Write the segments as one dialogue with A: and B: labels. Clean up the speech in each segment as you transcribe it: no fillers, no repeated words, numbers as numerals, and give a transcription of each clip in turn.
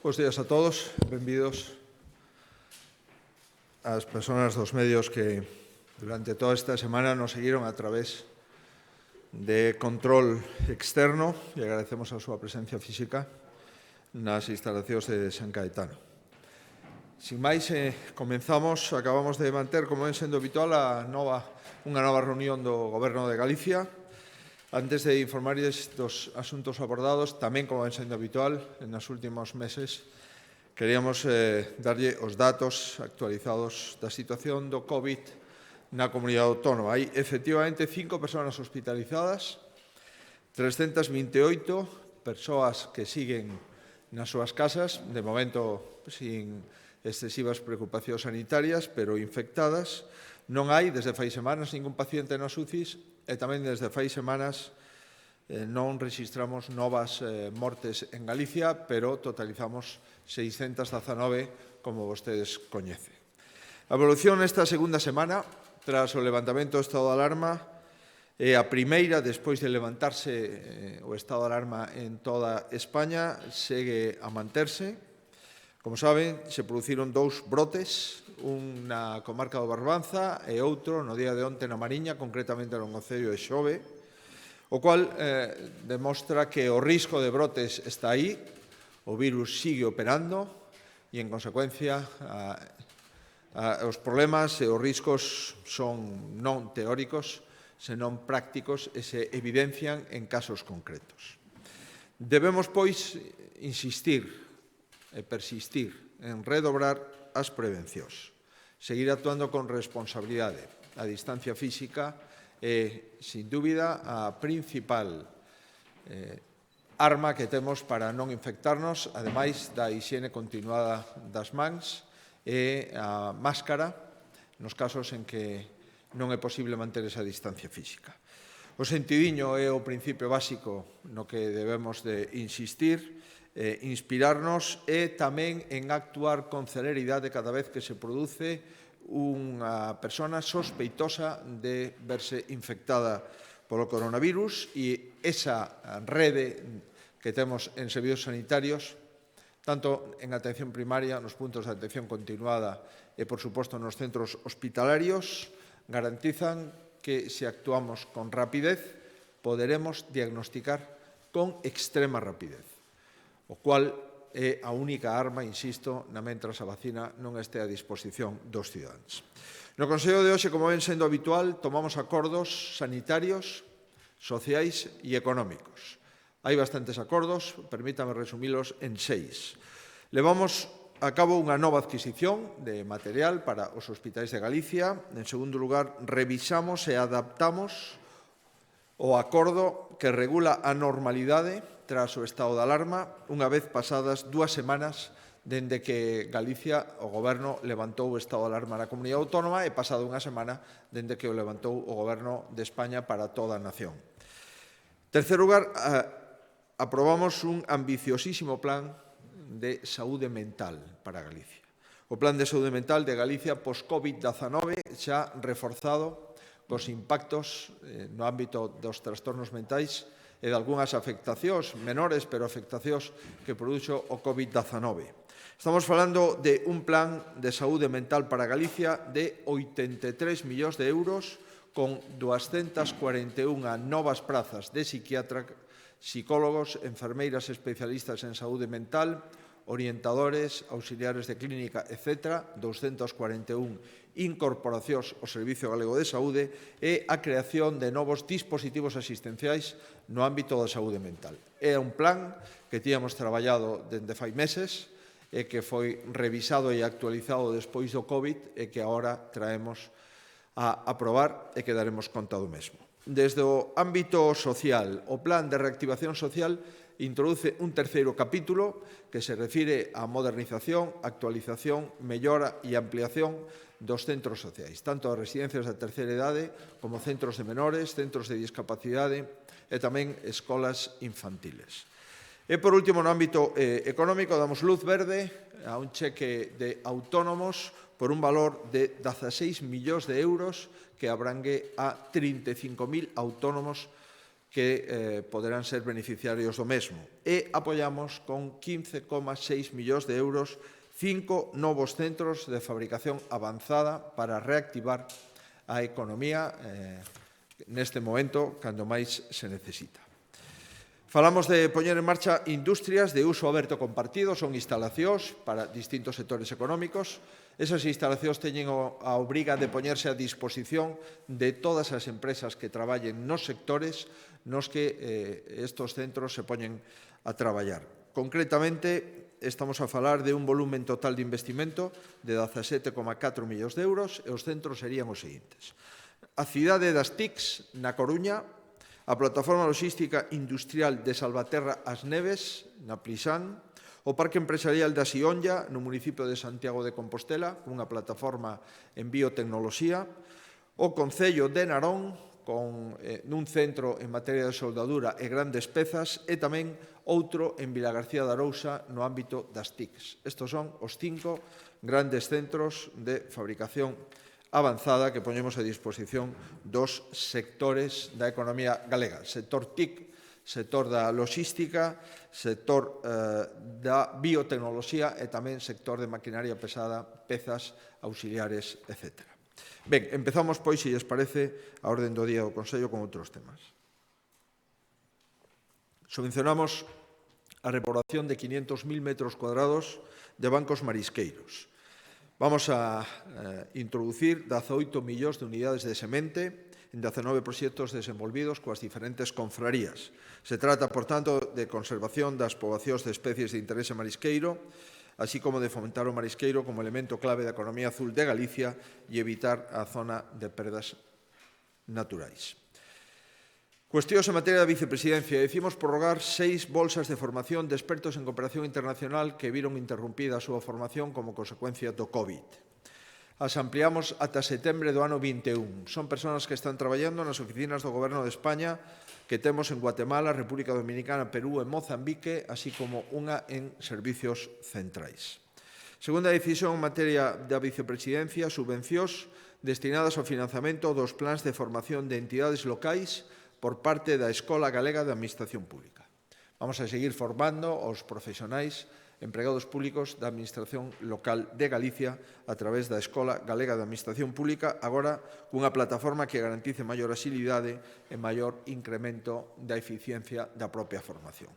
A: Bos días a todos, benvidos ás persoas dos medios que durante toda esta semana nos seguiron a través de control externo e agradecemos a súa presencia física nas instalacións de San Caetano. Sin máis, comenzamos, acabamos de manter, como ven sendo habitual, unha nova reunión do Goberno de Galicia. Antes de informarles dos asuntos abordados, tamén como ven sendo habitual, nos últimos meses, queríamos darlle os datos actualizados da situación do COVID na comunidade autónoma. Hai, efectivamente, 5 persoas hospitalizadas, 328 persoas que siguen nas súas casas, de momento sin excesivas preocupacións sanitarias, pero infectadas. Non hai, desde fai semanas, ningún paciente nas UCIs e tamén desde fai semanas non registramos novas mortes en Galicia, pero totalizamos 619, como vostedes coñecen. A evolución nesta segunda semana, tras o levantamento do estado de alarma, é a primeira, despois de levantarse o estado de alarma en toda España, segue a manterse. Como saben, se produciron 2 brotes, un na comarca do Barbanza e outro no día de onte na Mariña, concretamente no concello de Xove, o cual demostra que o risco de brotes está aí, o virus sigue operando e, en consecuencia, os problemas e os riscos son non teóricos, senón prácticos e se evidencian en casos concretos. Debemos, pois, insistir e persistir en redobrar as prevencións, seguir actuando con responsabilidade. A distancia física é, sin dúbida, a principal arma que temos para non infectarnos, ademais da hixiene continuada das mans e a máscara nos casos en que non é posible manter esa distancia física. O sentidiño é o principio básico no que debemos de insistir, inspirarnos e tamén en actuar con celeridade cada vez que se produce unha persona sospeitosa de verse infectada polo coronavirus e esa rede que temos en servizos sanitarios, tanto en atención primaria, nos puntos de atención continuada e, por suposto, nos centros hospitalarios, garantizan que, se actuamos con rapidez, poderemos diagnosticar con extrema rapidez, o cual é a única arma, insisto, na mentras a vacina non este a disposición dos cidadáns. No Consello de hoxe, como ven sendo habitual, tomamos acordos sanitarios, sociais e económicos. Hai bastantes acordos, permítame resumilos en 6. Levamos a cabo unha nova adquisición de material para os hospitais de Galicia. En segundo lugar, revisamos e adaptamos o acordo que regula a normalidade tras o estado de alarma, unha vez pasadas 2 semanas dende que Galicia, o Goberno, levantou o estado de alarma na comunidade autónoma e pasada unha semana dende que o levantou o Goberno de España para toda a nación. En terceiro lugar, aprobamos un ambiciosísimo plan de saúde mental para Galicia. O plan de saúde mental de Galicia post-COVID-19 xa reforzado cos impactos no ámbito dos trastornos mentais e de algunhas afectacións menores, pero afectacións que produxo o COVID-19. Estamos falando de un plan de saúde mental para Galicia de 83 millóns de euros con 241 novas prazas de psiquiatras, psicólogos, enfermeiras especialistas en saúde mental, orientadores, auxiliares de clínica, etc., 241 incorporacións ao Servicio Galego de Saúde e a creación de novos dispositivos asistenciais no ámbito da saúde mental. É un plan que tíamos traballado dende fai meses e que foi revisado e actualizado despois do COVID e que agora traemos a aprobar e que daremos conta do mesmo. Desde o ámbito social, o Plan de Reactivación Social introduce un terceiro capítulo que se refire á modernización, actualización, mellora e ampliación dos centros sociais, tanto as residencias de terceira idade como centros de menores, centros de discapacidade e tamén escolas infantiles. E, por último, no ámbito económico, damos luz verde a un cheque de autónomos por un valor de 16 millóns de euros que abrangue a 35.000 autónomos que poderán ser beneficiarios do mesmo. E apoiamos con 15,6 millóns de euros 5 novos centros de fabricación avanzada para reactivar a economía neste momento, cando máis se necesita. Falamos de poñer en marcha industrias de uso aberto compartido, son instalacións para distintos sectores económicos. Esas instalacións teñen a obriga de poñerse a disposición de todas as empresas que traballen nos sectores nos que estos centros se poñen a traballar. Concretamente, estamos a falar de un volumen total de investimento de 17,4 millóns de euros e os centros serían os seguintes. A cidade das TICs, na Coruña, a plataforma logística industrial de Salvaterra As Neves, na Plisán, o Parque Empresarial da Sionlla, no municipio de Santiago de Compostela, unha plataforma en biotecnoloxía, o Concello de Narón, nun centro en materia de soldadura e grandes pezas, e tamén outro en Vilagarcía de Arousa no ámbito das TICs. Estos son os 5 grandes centros de fabricación avanzada que poñemos a disposición dos sectores da economía galega. Sector TIC, sector da logística, sector da biotecnoloxía e tamén sector de maquinaria pesada, pezas auxiliares, etc. Ben, empezamos, pois, se lles parece, a orden do día do Consello con outros temas. Subvencionamos a repoblación de 500.000 metros cuadrados de bancos marisqueiros. Vamos a introducir 18 millóns de unidades de semente en 19 proxectos desenvolvidos coas diferentes confrarías. Se trata, por tanto, de conservación das poboacións de especies de interese marisqueiro, así como de fomentar o marisqueiro como elemento clave da economía azul de Galicia e evitar a zona de perdas naturais. Cuestións en materia da vicepresidencia. Decimos prorrogar 6 bolsas de formación de expertos en cooperación internacional que viron interrumpida a súa formación como consecuencia do COVID. As ampliamos ata setembro do ano 21. Son persoas que están traballando nas oficinas do Goberno de España que temos en Guatemala, República Dominicana, Perú e Mozambique, así como unha en servicios centrais. Segunda decisión en materia da vicepresidencia, subvencións destinadas ao financiamento dos plans de formación de entidades locais por parte da Escola Galega de Administración Pública. Vamos a seguir formando os profesionais empregados públicos da Administración Local de Galicia a través da Escola Galega de Administración Pública, agora cunha plataforma que garantice maior axilidade e maior incremento da eficiencia da propia formación.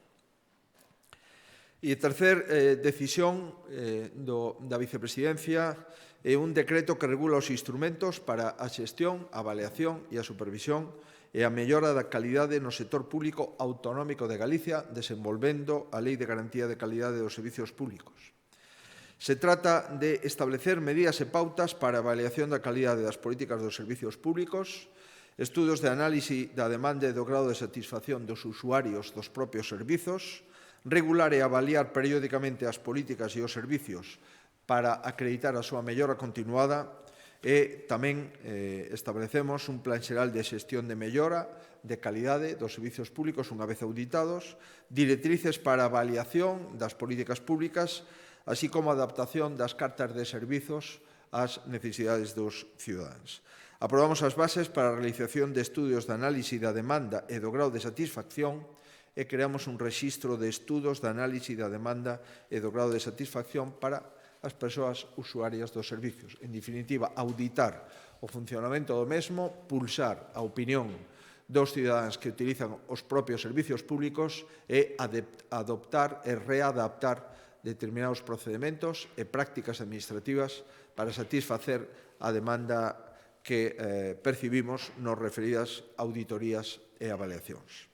A: E a terceira decisión da vicepresidencia é un decreto que regula os instrumentos para a xestión, a avaliación e a supervisión e a mellora da calidade no sector público autonómico de Galicia, desenvolvendo a Lei de Garantía de Calidade dos Servicios Públicos. Se trata de establecer medidas e pautas para a avaliación da calidade das políticas dos servicios públicos, estudos de análise da demanda e do grado de satisfacción dos usuarios dos propios servizos, regular e avaliar periódicamente as políticas e os servicios para acreditar a súa mellora continuada, e tamén establecemos un plan xeral de xestión de mellora de calidade dos servicios públicos unha vez auditados, directrices para a avaliación das políticas públicas, así como a adaptación das cartas de servizos ás necesidades dos cidadáns. Aprobamos as bases para a realización de estudios de análise da demanda e do grau de satisfacción e creamos un rexistro de estudos de análise da demanda e do grau de satisfacción para as persoas usuarias dos servicios. En definitiva, auditar o funcionamento do mesmo, pulsar a opinión dos cidadáns que utilizan os propios servicios públicos e adoptar e readaptar determinados procedementos e prácticas administrativas para satisfacer a demanda que percibimos nos referidas auditorías e avaliacións.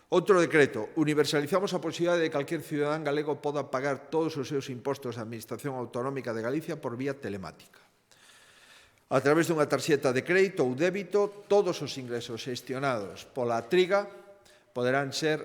A: Outro decreto, universalizamos a posibilidade de que calquer cidadán galego poda pagar todos os seus impostos da Administración Autonómica de Galicia por vía telemática. A través dunha tarxeta de crédito ou débito, todos os ingresos xestionados pola Triga poderán ser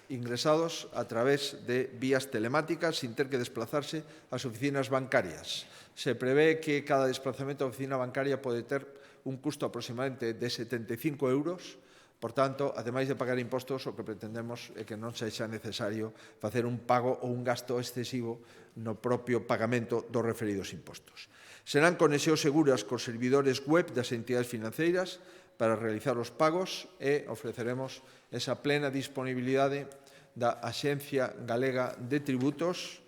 A: ingresados a través de vías telemáticas sin ter que desplazarse ás oficinas bancarias. Se prevé que cada desplazamento á oficina bancaria pode ter un custo aproximadamente de 75 euros. Por tanto, ademais de pagar impostos, o que pretendemos é que non sexa necesario facer un pago ou un gasto excesivo no propio pagamento dos referidos impostos. Serán conexións seguras cos servidores web das entidades financeiras para realizar os pagos e ofreceremos esa plena disponibilidade da Axencia Galega de Tributos,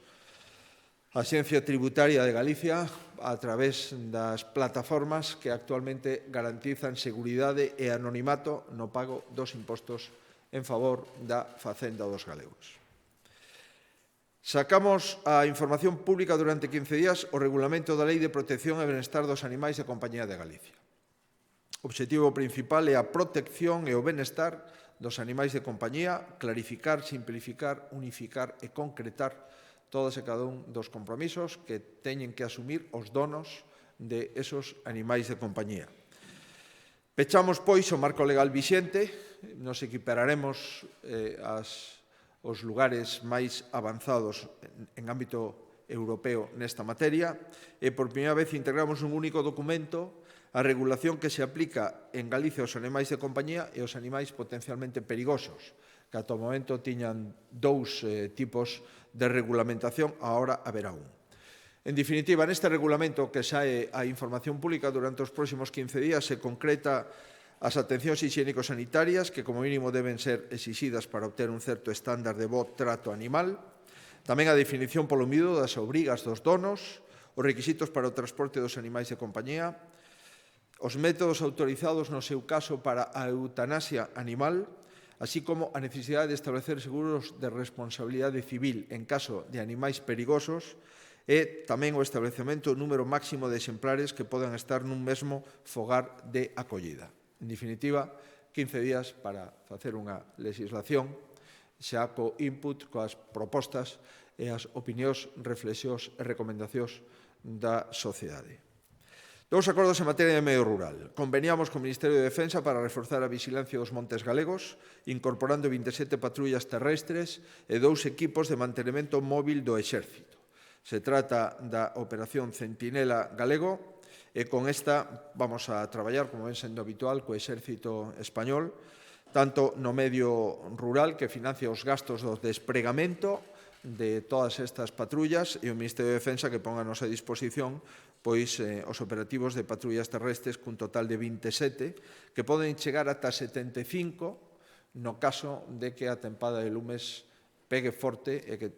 A: a Axencia Tributaria de Galicia, a través das plataformas que actualmente garantizan seguridade e anonimato no pago dos impostos en favor da facenda dos galegos. Sacamos a información pública durante 15 días o Regulamento da Lei de Protección e Benestar dos Animais de Compañía de Galicia. O obxectivo principal é a protección e o benestar dos animais de compañía, clarificar, simplificar, unificar e concretar todos e cada un dos compromisos que teñen que asumir os donos de esos animais de compañía. Pechamos, pois, o marco legal vixente, nos equipararemos os lugares máis avanzados en ámbito europeo nesta materia e por primeira vez integramos un único documento a regulación que se aplica en Galicia aos animais de compañía e aos animais potencialmente perigosos, que ata o momento tiñan dous tipos de regulamentación, agora haberá un. En definitiva, neste regulamento que sae a información pública durante os próximos 15 días se concreta as atencións higiénico-sanitarias que como mínimo deben ser exixidas para obter un certo estándar de bo trato animal, tamén a definición polo miúdo das obrigas dos donos, os requisitos para o transporte dos animais de compañía, os métodos autorizados no seu caso para a eutanasia animal, así como a necesidade de establecer seguros de responsabilidade civil en caso de animais perigosos e tamén o establecemento do número máximo de exemplares que poden estar nun mesmo fogar de acollida. En definitiva, 15 días para facer unha legislación xa co input, coas propostas e as opinións, reflexións e recomendacións da sociedade. Dous acordos en materia de medio rural. Conveniamos co Ministerio de Defensa para reforzar a vigilancia dos montes galegos, incorporando 27 patrullas terrestres e 2 equipos de mantenimento móvil do Exército. Se trata da Operación Centinela Galego e con esta vamos a traballar, como ven sendo habitual, co Exército Español, tanto no medio rural que financia os gastos do despregamento de todas estas patrullas e o Ministerio de Defensa que ponga a nosa disposición pois os operativos de patrullas terrestres cun total de 27 que poden chegar ata 75 no caso de que a tempada de lumes pegue forte e que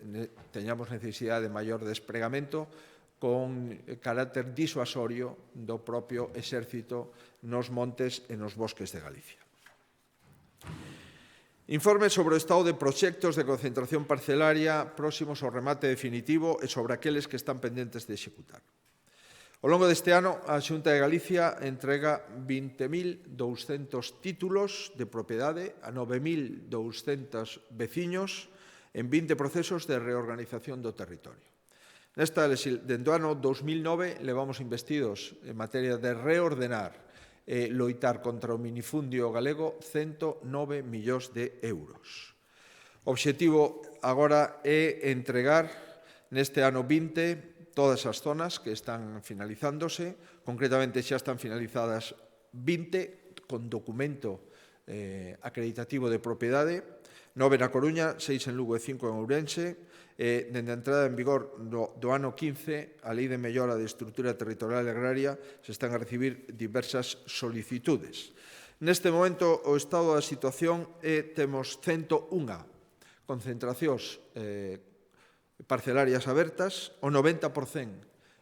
A: teñamos necesidade de maior despregamento con carácter disuasorio do propio exército nos montes e nos bosques de Galicia. Informe sobre o estado de proxectos de concentración parcelaria próximos ao remate definitivo e sobre aqueles que están pendentes de executar. Ao longo deste ano, a Xunta de Galicia entrega 20.200 títulos de propiedade a 9.200 veciños en 20 procesos de reorganización do territorio. Dende o ano 2009 levamos investidos en materia de reordenar e loitar contra o minifundio galego 109 millóns de euros. O obxectivo agora é entregar neste ano 20 todas as zonas que están finalizándose, concretamente xa están finalizadas 20 con documento acreditativo de propiedade, 9 na Coruña, 6 en Lugo e 5 en Ourense, e dende a entrada en vigor do ano 15, a Lei de Mellora de Estrutura Territorial Agraria, se están a recibir diversas solicitudes. Neste momento, o estado da situación é temos 101 concentracións parcelarias abertas, o 90%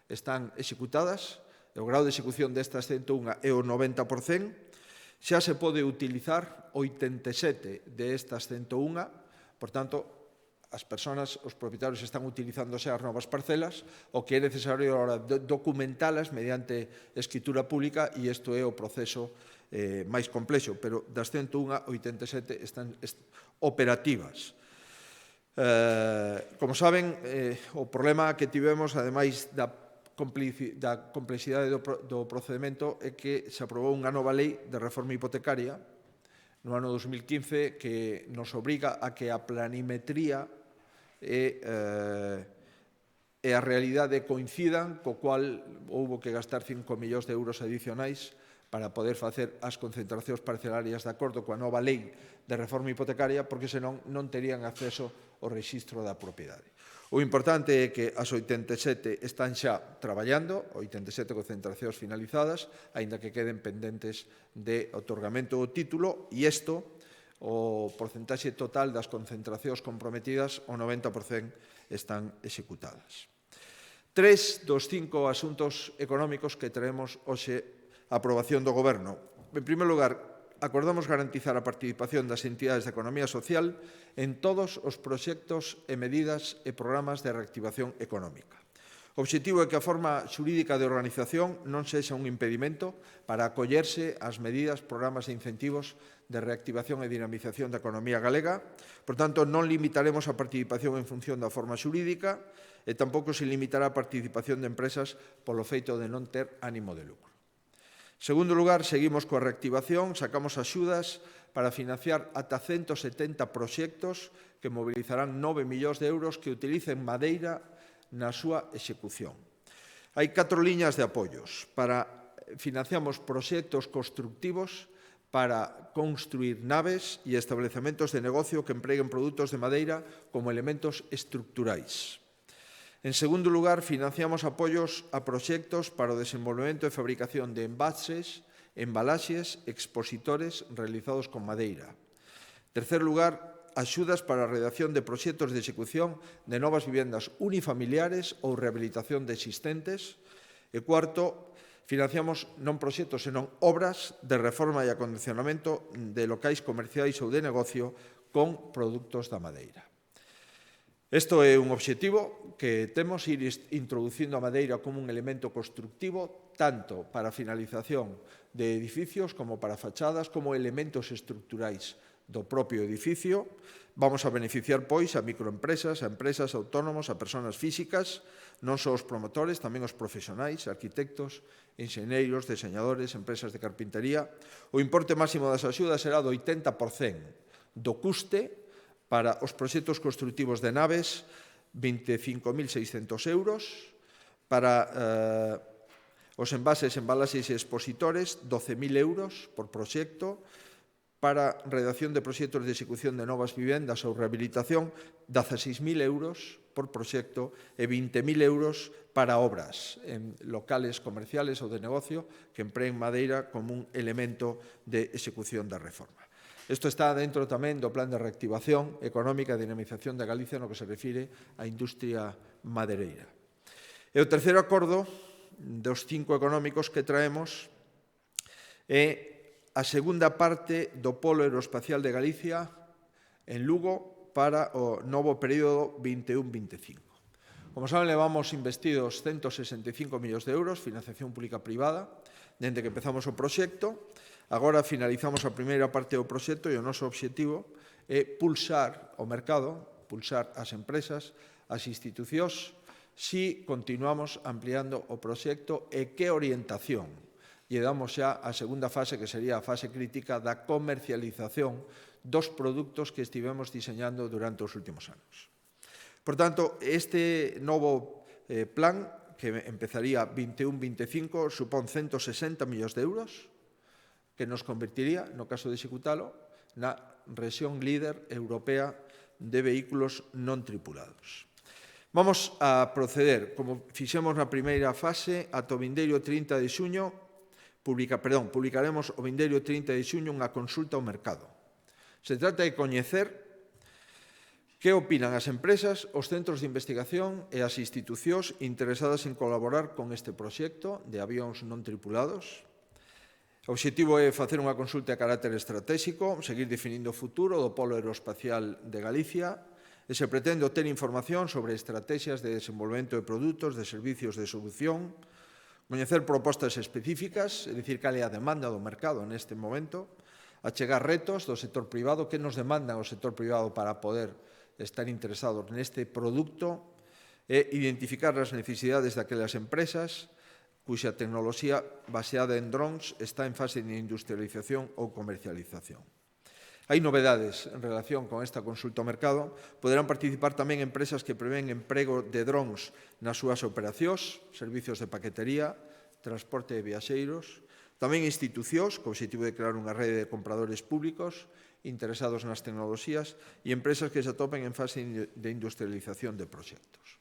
A: están executadas, o grau de execución destas 101 é o 90%, xa se pode utilizar 87 destas 101, por tanto, as persoas, os propietarios están utilizando xa as novas parcelas, o que é necesario agora documentalas mediante escritura pública e isto é o proceso máis complexo, pero das 101, 87 están operativas. Como saben, o problema que tivemos, ademais da complexidade do procedimento, é que se aprobou unha nova lei de reforma hipotecaria no ano 2015 que nos obriga a que a planimetría e a realidade coincidan, co cual houbo que gastar 5 millóns de euros adicionais para poder facer as concentracións parcelarias de acordo coa nova lei de reforma hipotecaria, porque senón non terían acceso o rexistro da propiedade. O importante é que as 87 están xa traballando, 87 concentracións finalizadas, aínda que queden pendentes de otorgamento do título, e isto, o porcentaxe total das concentracións comprometidas, o 90% están executadas. 3 dos 5 asuntos económicos que traemos hoxe a aprobación do Goberno. En primeiro lugar, acordamos garantizar a participación das entidades de economía social en todos os proxectos e medidas e programas de reactivación económica. O obxectivo é que a forma xurídica de organización non sexa un impedimento para acollerse ás medidas, programas e incentivos de reactivación e dinamización da economía galega. Por tanto, non limitaremos a participación en función da forma xurídica e tampouco se limitará a participación de empresas polo feito de non ter ánimo de lucro. En segundo lugar, seguimos coa reactivación, sacamos axudas para financiar ata 170 proxectos que mobilizarán 9 millóns de euros que utilicen madeira na súa execución. Hai 4 liñas de apoios. Financiamos proxectos constructivos para construir naves e establecementos de negocio que empreguen produtos de madeira como elementos estructurais. En segundo lugar, financiamos apoios a proxectos para o desenvolvemento e fabricación de envases, embalaxes, expositores realizados con madeira. En terceiro lugar, axudas para a redacción de proxectos de execución de novas vivendas unifamiliares ou rehabilitación de existentes. E cuarto, financiamos non proxectos, senón obras de reforma e acondicionamento de locais comerciais ou de negocio con produtos da madeira. Isto é un obxectivo que temos, ir introducindo a madeira como un elemento constructivo tanto para a finalización de edificios como para fachadas, como elementos estructurais do propio edificio. Vamos a beneficiar, pois, a microempresas, a empresas autónomos, a persoas físicas, non só os promotores, tamén os profesionais, arquitectos, enxeneiros, deseñadores, empresas de carpintería. O importe máximo das axudas será do 80% do custe para os proxectos construtivos de naves, 25.600 euros, para os envases, embalaxes e expositores, 12.000 euros por proxecto, para redacción de proxectos de execución de novas vivendas ou rehabilitación, 16.000 euros por proxecto e 20.000 euros para obras en locales comerciales ou de negocio que empleen madeira como un elemento de execución da reforma. Isto está dentro tamén do Plan de Reactivación Económica e Dinamización de Galicia no que se refire á industria madereira. E o terceiro acordo dos 5 económicos que traemos é a segunda parte do Polo Aeroespacial de Galicia en Lugo para o novo período 21-25. Como saben, levamos investidos 165 millóns de euros, financiación pública-privada, dende que empezamos o proxecto. Agora finalizamos a primeira parte do proxecto e o noso obxectivo é pulsar o mercado, pulsar as empresas, as institucións, si continuamos ampliando o proxecto e que orientación. E damos xa a segunda fase, que sería a fase crítica da comercialización dos produtos que estivemos diseñando durante os últimos anos. Por tanto, este novo plan, que empezaría 21-25, supón 160 millóns de euros, que nos convertiría, no caso de executalo, na rexión líder europea de vehículos non tripulados. Vamos a proceder, como fixemos na primeira fase, ata o vindeiro 30 de xuño, publicaremos o vindeiro 30 de xuño unha consulta ao mercado. Se trata de coñecer que opinan as empresas, os centros de investigación e as institucións interesadas en colaborar con este proxecto de avións non tripulados. O obxectivo é facer unha consulta de carácter estratégico, seguir definindo o futuro do Polo Aeroespacial de Galicia e se pretende obter información sobre estrategias de desenvolvemento de produtos, de servicios de solución, coñecer propostas específicas, é dicir, cal é a demanda do mercado neste momento, achegar retos do sector privado, que nos demandan o sector privado para poder estar interesados neste produto e identificar as necesidades daquelas empresas cuxa tecnoloxía baseada en drones está en fase de industrialización ou comercialización. Hai novedades en relación con esta consulta ao mercado. Poderán participar tamén empresas que prevén emprego de drones nas súas operacións, servicios de paquetería, transporte de viaxeiros, tamén institucións co obxectivo de crear unha rede de compradores públicos interesados nas tecnoloxías e empresas que se atopen en fase de industrialización de proxectos.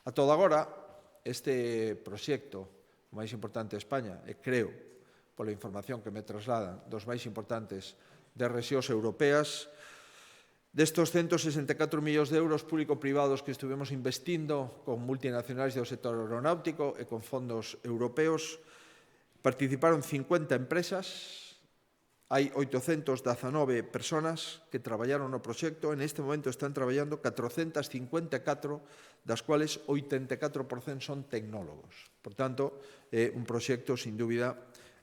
A: A todo agora, este proxecto, o máis importante de España, e creo, pola información que me trasladan, dos máis importantes de rexións europeas, destos 164 millóns de euros público-privados que estuvemos investindo con multinacionais do sector aeronáutico e con fondos europeos, participaron 50 empresas, hai 819 persoas que traballaron no proxecto, en este momento están traballando 454, das cuales 84% son tecnólogos. Por tanto, é un proxecto, sin dúbida,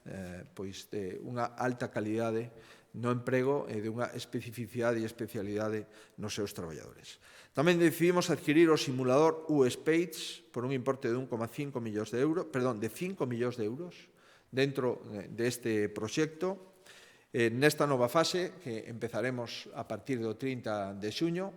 A: de unha alta calidade no emprego e de unha especificidade e especialidade nos seus traballadores. Tamén decidimos adquirir o simulador U-Space por un importe de 1,5 millóns de euros, de 5 millóns de euros dentro deste proxecto. Nesta nova fase, que empezaremos a partir do 30 de xuño,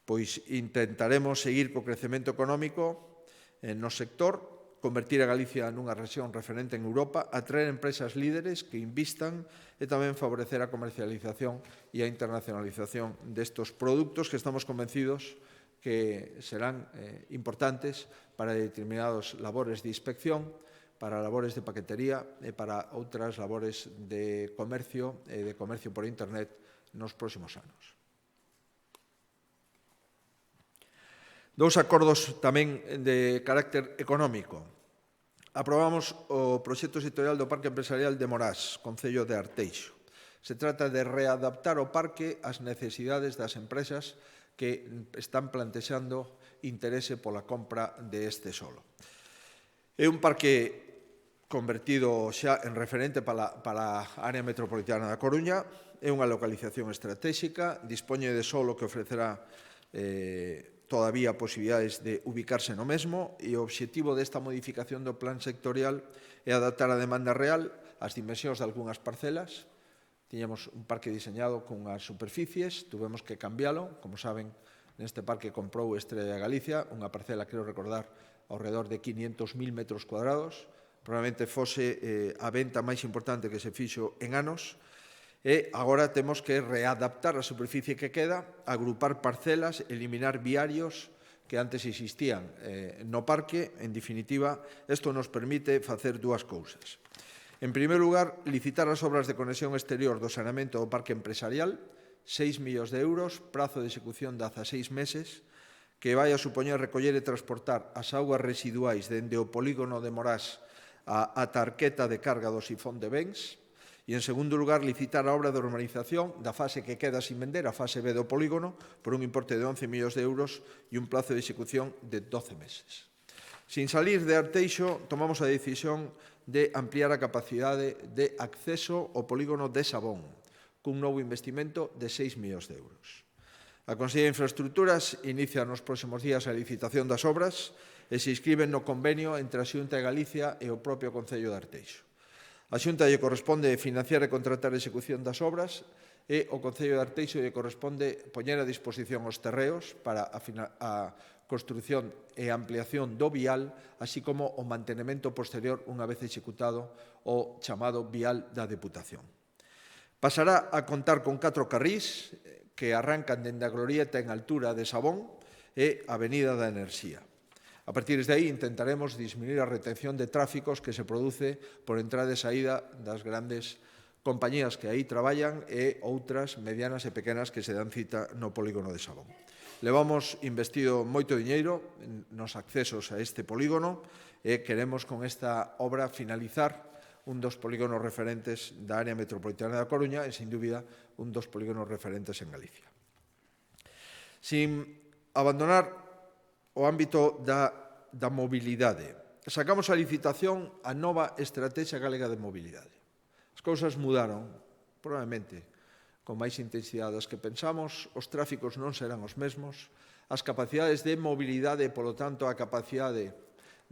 A: pois intentaremos seguir co crecemento económico no sector, convertir a Galicia nunha rexión referente en Europa, atraer empresas líderes que invistan e tamén favorecer a comercialización e a internacionalización destos produtos que estamos convencidos que serán importantes para determinadas labores de inspección, para labores de paquetería e para outras labores de comercio e de comercio por internet nos próximos anos. Dous acordos tamén de carácter económico. Aprobamos o proxecto sectorial do Parque Empresarial de Morás, Concello de Arteixo. Se trata de readaptar o parque ás necesidades das empresas que están plantexando interese pola compra deste solo. É un parque convertido xa en referente para a área metropolitana da Coruña, é unha localización estratégica, dispoñe de solo que ofrecerá todavía posibilidades de ubicarse no mesmo e o obxectivo desta modificación do plan sectorial é adaptar a demanda real ás dimensións de algunhas parcelas. Tiñamos un parque diseñado con as superficies, tuvemos que cambiálo. Como saben, neste parque comprou Estrella Galicia, unha parcela, creo recordar, ao redor de 500.000 metros cuadrados. Probablemente fose a venta máis importante que se fixo en anos. E agora temos que readaptar a superficie que queda, agrupar parcelas, eliminar viarios que antes existían no parque. En definitiva, isto nos permite facer dúas cousas. En primeiro lugar, licitar as obras de conexión exterior do saneamento do parque empresarial, 6 millóns de euros, prazo de execución de 16 meses, que vai a supoñer recoller e transportar as augas residuais dende o polígono de Morás a tarqueta de carga do sifón de Bens. E, en segundo lugar, licitar a obra de urbanización da fase que queda sin vender, a fase B do polígono, por un importe de 11 millóns de euros e un plazo de execución de 12 meses. Sin salir de Arteixo, tomamos a decisión de ampliar a capacidade de acceso ao polígono de Sabón, cun novo investimento de 6 millóns de euros. A Consellería de Infraestructuras inicia nos próximos días a licitación das obras e se inscriben no convenio entre a Xunta de Galicia e o propio Concello de Arteixo. A Xunta lle corresponde financiar e contratar a execución das obras e o Concello de Arteixo lle corresponde poñer a disposición os terreos para a construción e ampliación do vial, así como o mantenimento posterior unha vez executado o chamado vial da Deputación. Pasará a contar con 4 carrís que arrancan dende a glorieta en altura de Sabón e a Avenida da Enerxía. A partir de aí intentaremos disminuir a retención de tráficos que se produce por entrada e saída das grandes compañías que aí traballan e outras medianas e pequenas que se dan cita no polígono de Sabón. Levamos investido moito diñeiro nos accesos a este polígono e queremos con esta obra finalizar un dos polígonos referentes da área metropolitana da Coruña e, sin dúbida, un dos polígonos referentes en Galicia. Sin abandonar o ámbito da mobilidade, sacamos a licitación a nova Estrategia Galega de Mobilidade. As cousas mudaron, probablemente, con máis intensidade das que pensamos, os tráficos non serán os mesmos, as capacidades de mobilidade e, polo tanto, a capacidade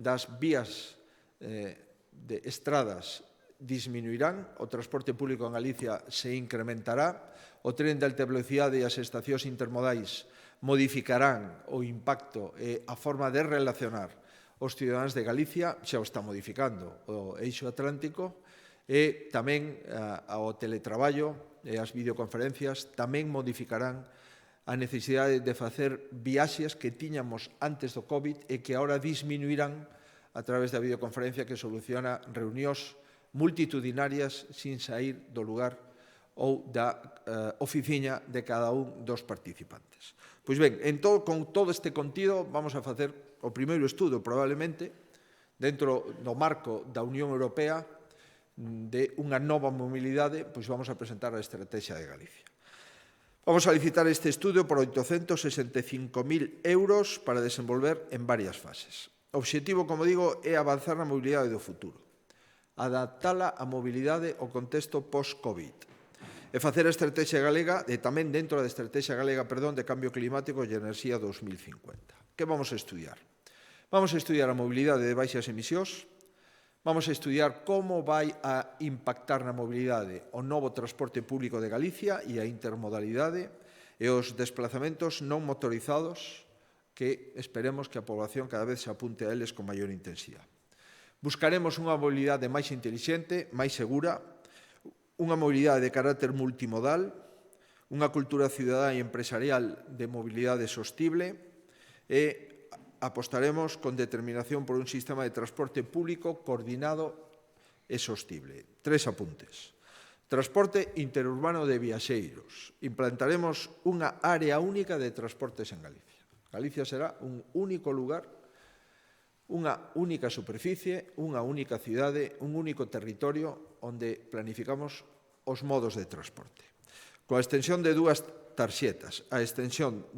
A: das vías de estradas disminuirán, o transporte público en Galicia se incrementará, o tren de alta velocidade e as estacións intermodais modificarán o impacto e a forma de relacionar os cidadáns de Galicia, xa o está modificando o eixo atlántico, E tamén ao teletraballo e as videoconferencias tamén modificarán a necesidade de facer viaxes que tiñamos antes do COVID e que agora disminuirán a través da videoconferencia que soluciona reunións multitudinarias sin sair do lugar ou da oficiña de cada un dos participantes. Pois ben, con todo este contido vamos a facer o primeiro estudo probablemente dentro do marco da Unión Europea de unha nova mobilidade, pois vamos a presentar a Estrategia de Galicia. Vamos a licitar este estudio por 865.000 euros para desenvolver en varias fases. O obxectivo, como digo, é avanzar na mobilidade do futuro, adaptala á mobilidade ao contexto post-COVID, e facer a Estrategia Galega, e tamén dentro da Estrategia Galega, de Cambio Climático e Enerxía 2050. Que vamos a estudiar? Vamos a estudiar a mobilidade de baixas emisións, vamos a estudiar como vai a impactar na mobilidade o novo transporte público de Galicia e a intermodalidade e os desplazamentos non motorizados que esperemos que a población cada vez se apunte a eles con maior intensidade. Buscaremos unha mobilidade máis intelixente, máis segura, unha mobilidade de carácter multimodal, unha cultura cidadá e empresarial de mobilidade sostible e apostaremos con determinación por un sistema de transporte público coordinado e sostible. 3 apuntes. Transporte interurbano de viaxeiros. Implantaremos unha área única de transportes en Galicia. Galicia será un único lugar, unha única superficie, unha única cidade, un único territorio onde planificamos os modos de transporte. Coa extensión de 2 tarxetas, a extensión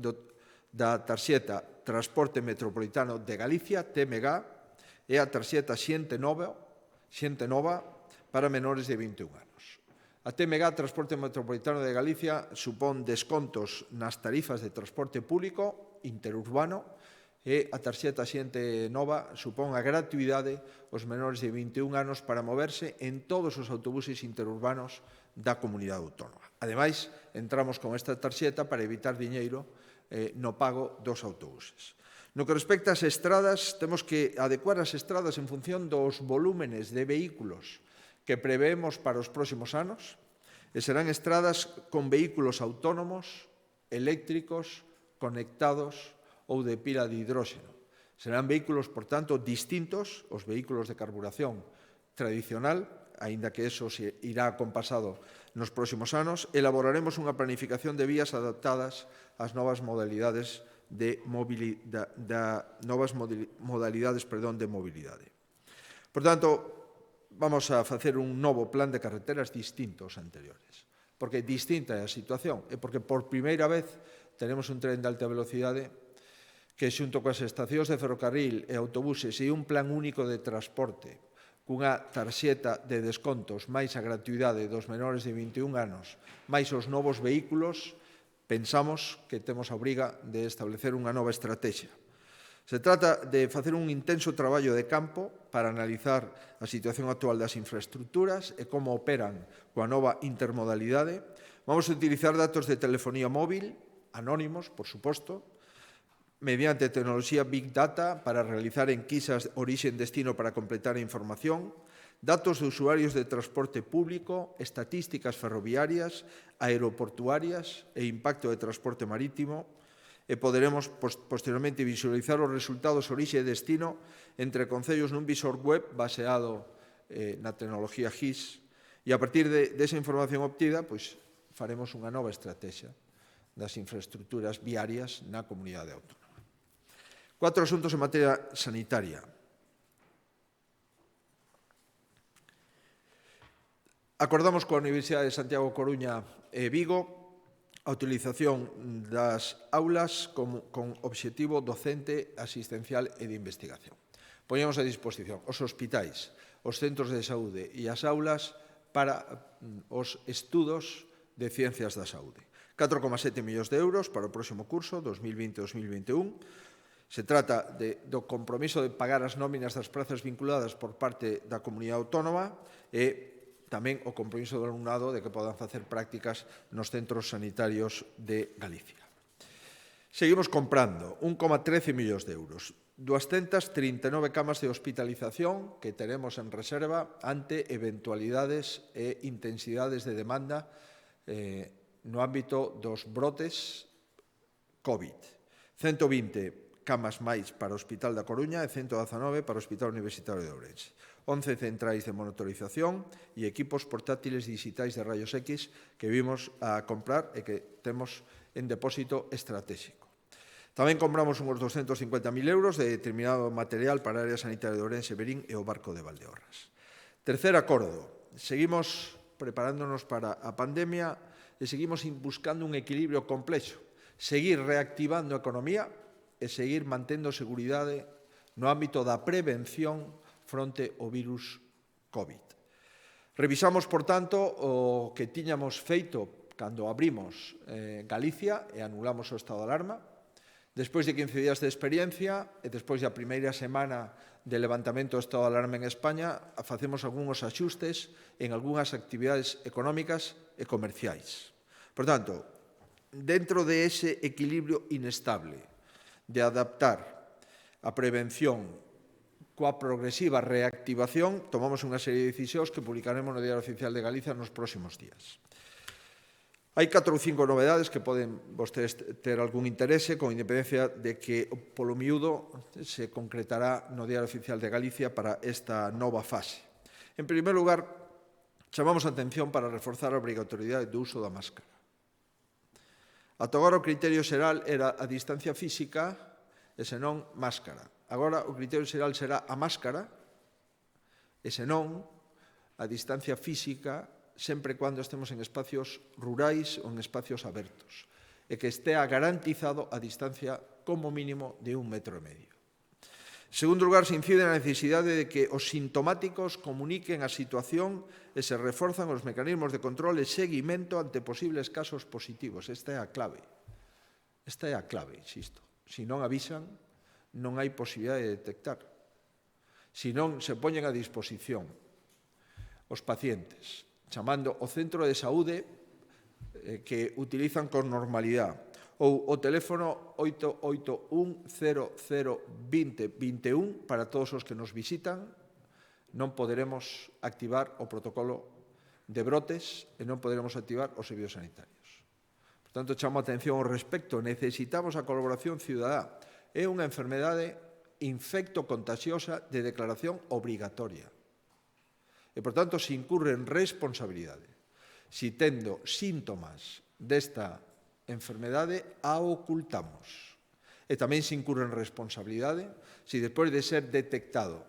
A: da tarxeta Transporte Metropolitano de Galicia, TMG, e a tarxeta Xente Nova para menores de 21 anos. A TMG, Transporte Metropolitano de Galicia, supón descontos nas tarifas de transporte público interurbano e a tarxeta Xente Nova supón a gratuidade aos menores de 21 anos para moverse en todos os autobuses interurbanos da comunidade autónoma. Ademais, entramos con esta tarxeta para evitar diñeiro no pago dos autobuses. No que respecta ás estradas, temos que adecuar as estradas en función dos volúmenes de vehículos que preveemos para os próximos anos, e serán estradas con vehículos autónomos, eléctricos, conectados ou de pila de hidróxeno. Serán vehículos, por tanto, distintos aos vehículos de carburación tradicional, aínda que eso se irá acompasado nos próximos anos. Elaboraremos unha planificación de vías adaptadas ás novas modalidades de mobilidade. Por tanto, vamos a facer un novo plan de carreteras distinto aos anteriores. Porque distinta é a situación e porque por primeira vez tenemos un tren de alta velocidade que xunto coas estacións de ferrocarril e autobuses e un plan único de transporte cunha tarxeta de descontos máis a gratuidade dos menores de 21 anos máis os novos vehículos, pensamos que temos a obriga de establecer unha nova estrategia. Se trata de facer un intenso traballo de campo para analizar a situación actual das infraestructuras e como operan coa nova intermodalidade. Vamos a utilizar datos de telefonía móvil, anónimos, por suposto, mediante tecnoloxía Big Data para realizar enquisas orixe-destino para completar a información, datos de usuarios de transporte público, estatísticas ferroviarias, aeroportuarias e impacto de transporte marítimo, e poderemos posteriormente visualizar os resultados orixe-destino entre concellos nun visor web baseado na tecnología GIS, e a partir desa información obtida, faremos unha nova estrategia das infraestructuras viarias na comunidade autónoma. 4 asuntos en materia sanitaria. Acordamos coa Universidade de Santiago Coruña e Vigo a utilización das aulas con obxectivo docente, asistencial e de investigación. Poñemos a disposición os hospitais, os centros de saúde e as aulas para os estudos de ciencias da saúde. 4,7 millóns de euros para o próximo curso, 2020-2021. Se trata do compromiso de pagar as nóminas das prazas vinculadas por parte da comunidade autónoma e tamén o compromiso do alumnado de que podan facer prácticas nos centros sanitarios de Galicia. Seguimos comprando 1,13 millóns de euros. 239 camas de hospitalización que tenemos en reserva ante eventualidades e intensidades de demanda no ámbito dos brotes COVID. 120 camas máis para o Hospital da Coruña e 119 para o Hospital Universitario de Ourense. 11 centrais de monitorización e equipos portátiles digitais de rayos X que vimos a comprar e que temos en depósito estratégico. Tamén compramos uns 250.000 euros de determinado material para a área sanitaria de Ourense, Verín e o Barco de Valdeorras. Tercer acordo. Seguimos preparándonos para a pandemia e seguimos buscando un equilibrio complexo. Seguir reactivando a economía e seguir mantendo seguridade no ámbito da prevención fronte ao virus COVID. Revisamos, por tanto, o que tiñamos feito cando abrimos Galicia e anulamos o estado de alarma. Despois de 15 días de experiencia e despois da primeira semana de levantamento do estado de alarma en España, facemos algúns axustes en algunhas actividades económicas e comerciais. Por tanto, dentro de ese equilibrio inestable de adaptar a prevención coa progresiva reactivación, tomamos unha serie de decisións que publicaremos no Diario Oficial de Galicia nos próximos días. Hai 4 ou 5 novedades que poden vostedes ter algún interese, con independencia de que polo miúdo se concretará no Diario Oficial de Galicia para esta nova fase. En primeiro lugar, chamamos a atención para reforzar a obrigatoriedade do uso da máscara. Ata agora o criterio xeral era a distancia física e senón máscara. Agora o criterio xeral será a máscara e senón a distancia física sempre cando estemos en espacios rurais ou en espacios abertos e que estea garantizado a distancia como mínimo de 1,5 metros. En segundo lugar, se incide na necesidade de que os sintomáticos comuniquen a situación e se reforzan os mecanismos de control e seguimento ante posibles casos positivos. Esta é a clave. Esta é a clave, insisto. Se non avisan, non hai posibilidade de detectar. Se non se poñen a disposición os pacientes, chamando o centro de saúde que utilizan con normalidade, ou o teléfono 881-0020-21 para todos os que nos visitan, non poderemos activar o protocolo de brotes e non poderemos activar os servizos sanitarios. Por tanto, chamo a atención ao respecto. Necesitamos a colaboración cidadá. É unha enfermedade infecto-contagiosa de declaración obrigatoria. E, por tanto, se incurre en responsabilidade. Si tendo síntomas desta enfermedade, a ocultamos. E tamén se incurre en responsabilidade si, despois de ser detectado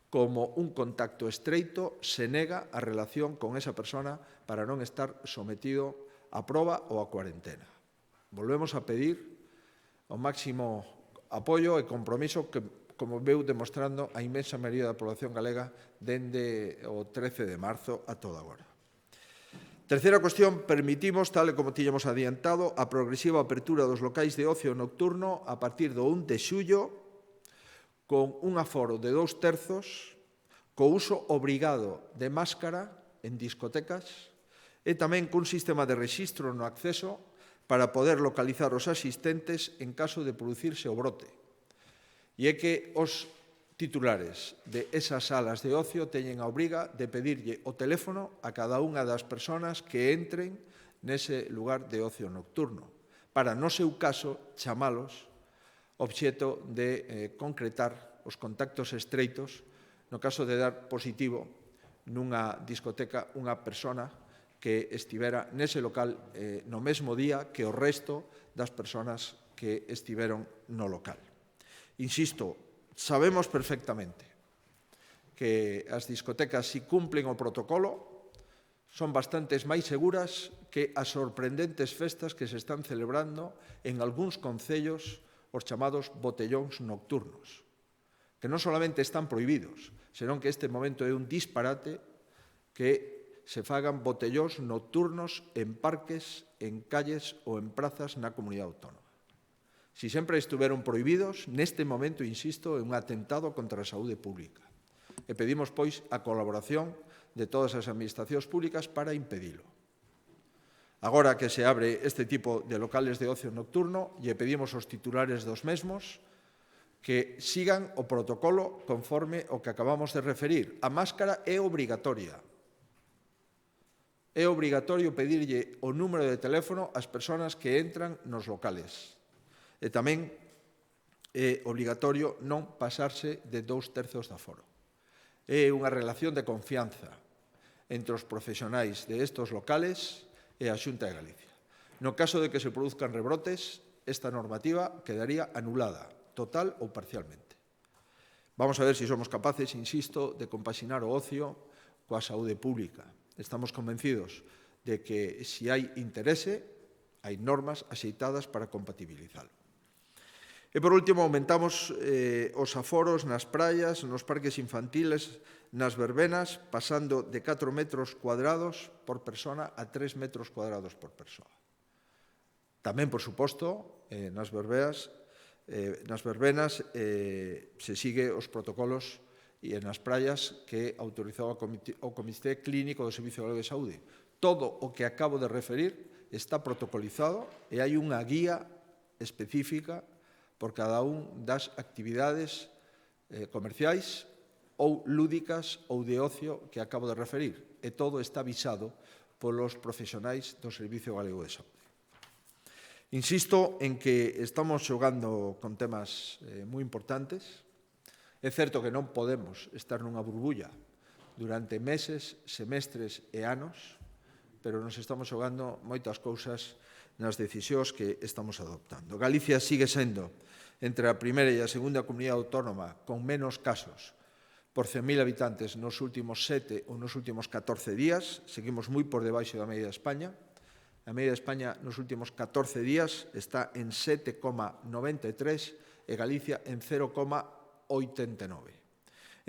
A: como un contacto estreito, se nega a relación con esa persona para non estar sometido a proba ou a cuarentena. Volvemos a pedir o máximo apoio e compromiso que, como veu demostrando a inmensa maioría da población galega dende o 13 de marzo a toda agora. Terceira cuestión, permitimos, tal e como tiñamos adiantado, a progresiva apertura dos locais de ocio nocturno a partir do 1 de xullo con un aforo de 2/3, co uso obrigado de máscara en discotecas e tamén cun sistema de rexistro no acceso para poder localizar os asistentes en caso de producirse o brote. E é que os titulares de esas salas de ocio teñen a obriga de pedirlle o teléfono a cada unha das persoas que entren nese lugar de ocio nocturno, para, no seu caso, chamalos obxeto de concretar os contactos estreitos no caso de dar positivo nunha discoteca unha persona que estivera nese local no mesmo día que o resto das persoas que estiveron no local. Insisto, sabemos perfectamente que as discotecas, si cumplen o protocolo, son bastantes máis seguras que as sorprendentes festas que se están celebrando en algúns concellos, os chamados botellóns nocturnos, que non solamente están prohibidos, senón que este momento é un disparate que se fagan botellóns nocturnos en parques, en calles ou en prazas na comunidade autónoma. Si sempre estuveron prohibidos, neste momento, insisto, é un atentado contra a saúde pública. E pedimos, pois, a colaboración de todas as administracións públicas para impedilo. Agora que se abre este tipo de locales de ocio nocturno, lle pedimos aos titulares dos mesmos que sigan o protocolo conforme o que acabamos de referir. A máscara é obrigatoria. É obrigatorio pedirlle o número de teléfono ás persoas que entran nos locales. E tamén é obrigatorio non pasarse de 2/3 do aforo. É unha relación de confianza entre os profesionais de estos locales e a Xunta de Galicia. No caso de que se produzcan rebrotes, esta normativa quedaría anulada, total ou parcialmente. Vamos a ver se somos capaces, insisto, de compaxinar o ocio coa saúde pública. Estamos convencidos de que, se hai interese, hai normas axeitadas para compatibilizalo. E, por último, aumentamos os aforos nas praias, nos parques infantiles, nas verbenas, pasando de 4 metros cuadrados por persona a 3 metros cuadrados por persoa. Tamén, por suposto, nas verbenas se sigue os protocolos e nas praias que autorizou o Comité Clínico do Servicio Galego de Saúde. Todo o que acabo de referir está protocolizado e hai unha guía específica por cada un das actividades comerciais ou lúdicas ou de ocio que acabo de referir. E todo está avisado polos profesionais do Servicio Galego de Saúde. Insisto en que estamos xogando con temas moi importantes. É certo que non podemos estar nunha burbulla durante meses, semestres e anos, pero nos estamos xogando moitas cousas nas decisións que estamos adoptando. Galicia sigue sendo entre a primeira e a segunda comunidade autónoma con menos casos por 100.000 habitantes nos últimos 7 ou nos últimos 14 días. Seguimos moi por debaixo da media de España. A media de España nos últimos 14 días está en 7,93 e Galicia en 0,89.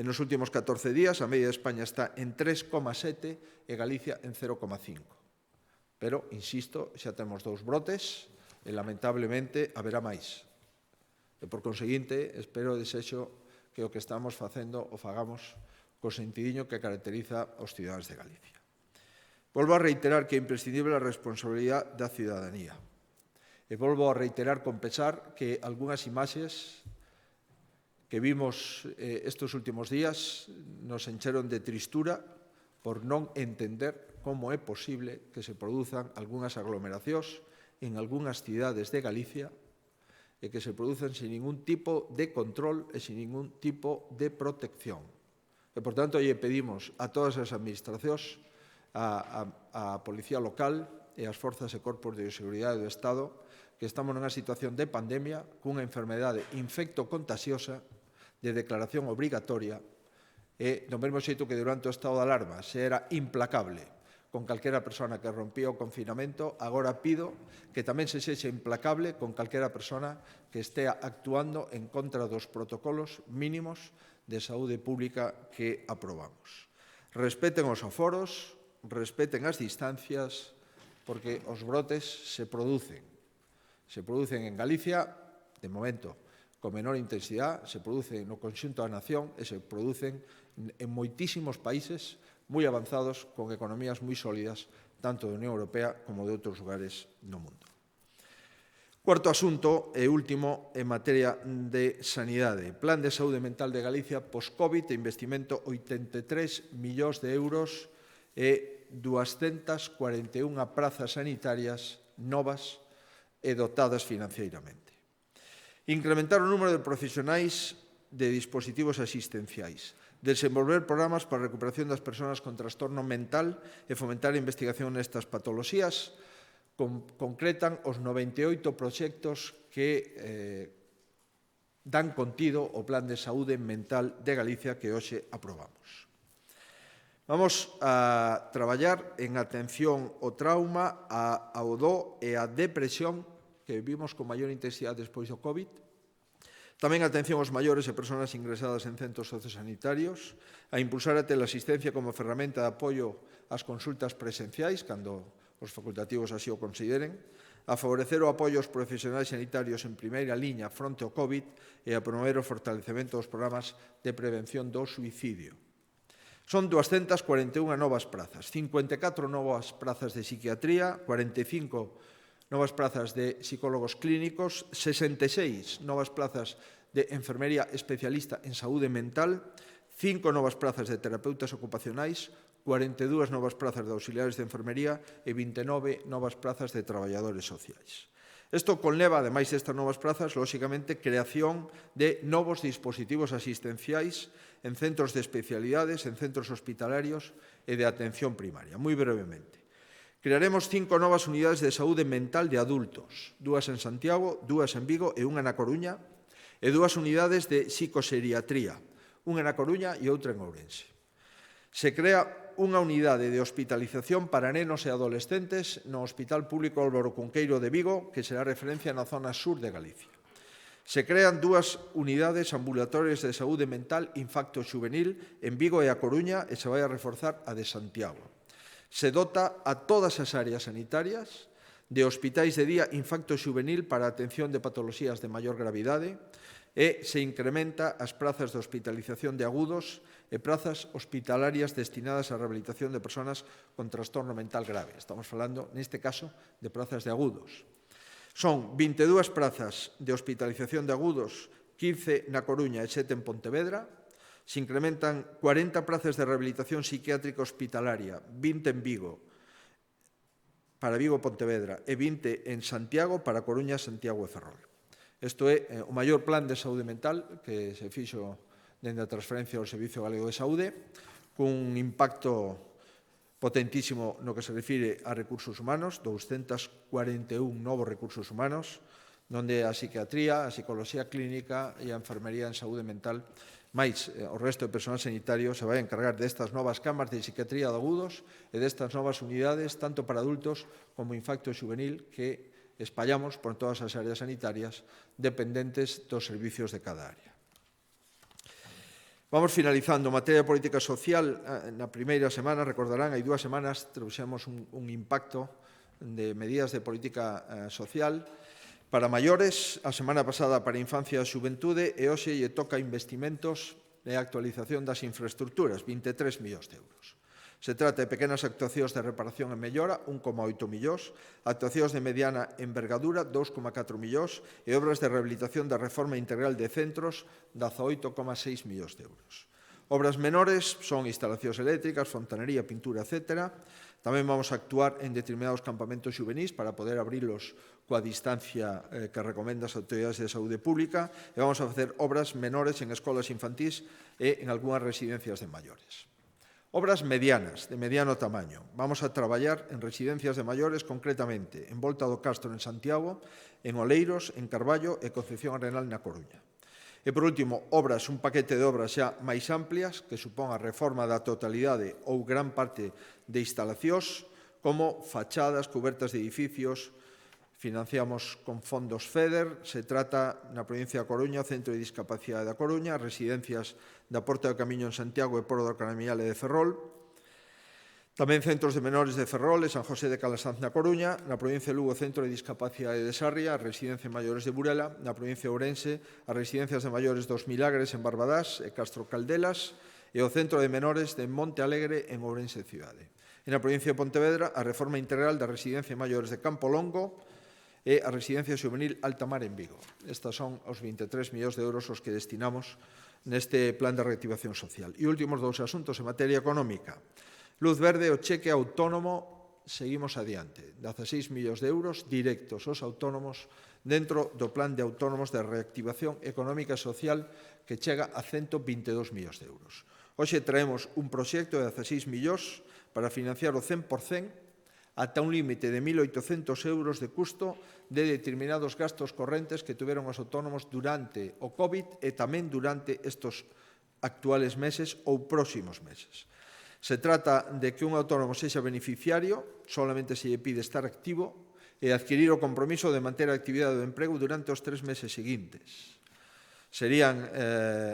A: En nos últimos 14 días a media de España está en 3,7 e Galicia en 0,5. Pero, insisto, xa temos 2 brotes e, lamentablemente, haberá máis. E, por conseguinte, espero e desexo que o que estamos facendo o fagamos co sentidiño que caracteriza os cidadáns de Galicia. Volvo a reiterar que é imprescindible a responsabilidade da cidadanía. E volvo a reiterar con pesar que algunhas imaxes que vimos estes últimos días nos encheron de tristura por non entender como é posible que se produzan algunhas aglomeracións en algunhas cidades de Galicia e que se producen sin ningún tipo de control e sin ningún tipo de protección. E, por tanto, lle pedimos a todas as administracións, a Policía Local e as forzas e corpos de seguridade do Estado, que estamos nunha situación de pandemia cunha enfermedade infectocontagiosa de declaración obrigatoria e, do mesmo xeito que durante o estado de alarma se era implacable con calquera persona que rompía o confinamento, agora pido que tamén se sexa implacable con calquera persona que estea actuando en contra dos protocolos mínimos de saúde pública que aprobamos. Respeten os aforos, respeten as distancias, porque os brotes se producen. Se producen en Galicia, de momento, con menor intensidade, se producen no conxunto da nación e se producen en moitísimos países moi avanzados, con economías moi sólidas, tanto da Unión Europea como de outros lugares no mundo. Cuarto asunto e último en materia de sanidade. Plan de saúde mental de Galicia post-Covid e investimento 83 millóns de euros e 241 prazas sanitarias novas e dotadas financeiramente. Incrementar o número de profesionais de dispositivos asistenciais. Desenvolver programas para a recuperación das persoas con trastorno mental e fomentar a investigación nestas patoloxías. Concretan os 98 proxectos que dan contido o Plan de Saúde Mental de Galicia que hoxe aprobamos. Vamos a traballar en atención ao trauma, ao do e á depresión que vivimos con maior intensidade despois do COVID. Tamén atención aos maiores e persoas ingresadas en centros sociosanitarios, a impulsar a teleasistencia como ferramenta de apoio ás consultas presenciais, cando os facultativos así o consideren, a favorecer o apoio aos profesionais sanitarios en primeira liña fronte ao COVID e a promover o fortalecemento dos programas de prevención do suicidio. Son 241 novas prazas, 54 novas prazas de psiquiatría, 45 novas plazas de psicólogos clínicos, 66 novas plazas de enfermería especialista en saúde mental, 5 novas prazas de terapeutas ocupacionais, 42 novas prazas de auxiliares de enfermería e 29 novas prazas de traballadores sociais. Isto conleva, ademais destas novas prazas, lóxicamente, creación de novos dispositivos asistenciais en centros de especialidades, en centros hospitalarios e de atención primaria. Moi brevemente. Crearemos 5 novas unidades de saúde mental de adultos, 2 en Santiago, 2 en Vigo e unha na Coruña, e 2 unidades de psicoseriatría, unha na Coruña e outra en Ourense. Se crea unha unidade de hospitalización para nenos e adolescentes no Hospital Público Álvaro Cunqueiro de Vigo, que será referencia na zona sur de Galicia. Se crean 2 unidades ambulatorias de saúde mental infanto-xuvenil en Vigo e a Coruña e se vai a reforzar a de Santiago. Se dota a todas as áreas sanitarias de hospitais de día infanto-xuvenil para a atención de patoloxías de maior gravidade e se incrementa as prazas de hospitalización de agudos e prazas hospitalarias destinadas á rehabilitación de persoas con trastorno mental grave. Estamos falando, neste caso, de prazas de agudos. Son 22 prazas de hospitalización de agudos, 15 na Coruña e 7 en Pontevedra. Se incrementan 40 prazas de rehabilitación psiquiátrica hospitalaria, 20 en Vigo, para Vigo e Pontevedra, e 20 en Santiago para Coruña, Santiago e Ferrol. Isto é o maior plan de saúde mental que se fixo dende a transferencia ao Servicio Galego de Saúde, cun impacto potentísimo no que se refire a recursos humanos, 241 novos recursos humanos, onde a psiquiatría, a psicoloxía clínica e a enfermería en saúde mental, máis o resto de personal sanitario se vai a encargar destas novas camas de psiquiatría de agudos e destas novas unidades, tanto para adultos como infanto xuvenil, que espallamos por todas as áreas sanitarias dependentes dos servicios de cada área. Vamos finalizando. En materia de política social, na primeira semana, recordarán, hai 2 semanas trouxemos un impacto de medidas de política social para maiores, a semana pasada para infancia e xuventude, e hoxe lle toca investimentos e actualización das infraestructuras, 23 millóns de euros. Se trata de pequenas actuacións de reparación e mellora, 1,8 millóns, actuacións de mediana envergadura, 2,4 millóns, e obras de rehabilitación da reforma integral de centros, 18,6 millóns de euros. Obras menores son instalacións eléctricas, fontanería, pintura, etc. Tamén vamos a actuar en determinados campamentos xuvenís para poder abrilos coa distancia que recomendan as autoridades de saúde pública, e vamos a facer obras menores en escolas infantís e en algunhas residencias de maiores. Obras medianas, de mediano tamaño. Vamos a traballar en residencias de maiores, concretamente en Volta do Castro en Santiago, en Oleiros, en Carballo e Concepción Arenal na Coruña. E, por último, obras, un paquete de obras xa máis amplias, que supón a reforma da totalidade ou gran parte de instalacións, como fachadas, cubertas de edificios. Financiamos con fondos FEDER. Se trata, na provincia da Coruña, o Centro de Discapacidade da Coruña, residencias da Porta do Camiño en Santiago e Porto do Caramiñal e de Ferrol. Tamén centros de menores de Ferrol e San José de Calasanz na Coruña. Na provincia de Lugo, Centro de Discapacidade de Sarria, a Residencia de Maiores de Burela. Na provincia de Ourense, as Residencias de Maiores dos Milagres en Barbadás e Castro Caldelas, e o Centro de Menores de Monte Alegre en Ourense Cidade. E na provincia de Pontevedra, a reforma integral da Residencia de Maiores de Campo Longo e a Residencia Xuvenil Altamar en Vigo. Estes son os 23 millóns de euros os que destinamos neste plan de reactivación social. E últimos 2 asuntos en materia económica. Luz verde, o cheque autónomo, seguimos adiante. 16 millóns de euros directos aos autónomos dentro do plan de autónomos de reactivación económica e social que chega a 122 millóns de euros. Hoxe traemos un proxecto de 16 millóns para financiar o 100% ata un límite de 1.800 euros de custo de determinados gastos correntes que tuveron os autónomos durante o COVID e tamén durante estes actuales meses ou próximos meses. Se trata de que un autónomo sexa beneficiario, solamente se lle pide estar activo e adquirir o compromiso de manter a actividade do emprego durante os 3 meses seguintes. Serían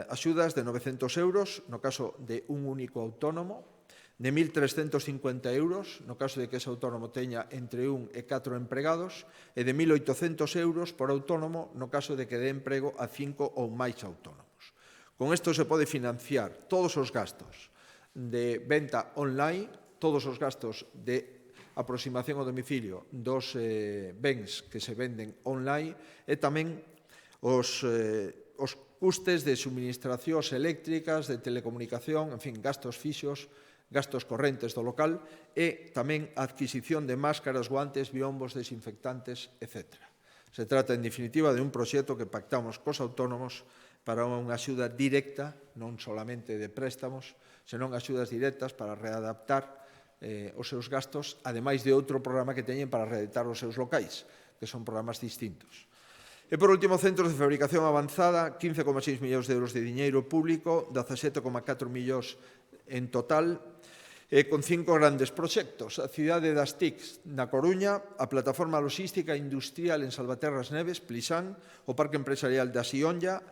A: axudas de 900 euros no caso de un único autónomo, de 1.350 euros, no caso de que ese autónomo teña entre 1 e 4 empregados, e de 1.800 euros por autónomo no caso de que dé emprego a 5 ou máis autónomos. Con isto se pode financiar todos os gastos de venta online, todos os gastos de aproximación ao domicilio dos bens que se venden online e tamén os os custes de suministracións eléctricas, de telecomunicación, en fin, gastos fixos, gastos correntes do local e tamén a adquisición de máscaras, guantes, biombos, desinfectantes, etc. Se trata, en definitiva, de un proxecto que pactamos cos autónomos para unha axuda directa, non solamente de préstamos, senón axudas directas para readaptar os seus gastos, ademais de outro programa que teñen para reeditar os seus locais, que son programas distintos. E, por último, centros de fabricación avanzada, 15,6 millóns de euros de diñeiro público, 17,4 millóns en total, con 5 grandes proxectos. A cidade das TICs na Coruña, a plataforma logística industrial en Salvaterras Neves, Plisán, o parque empresarial da Sionlla,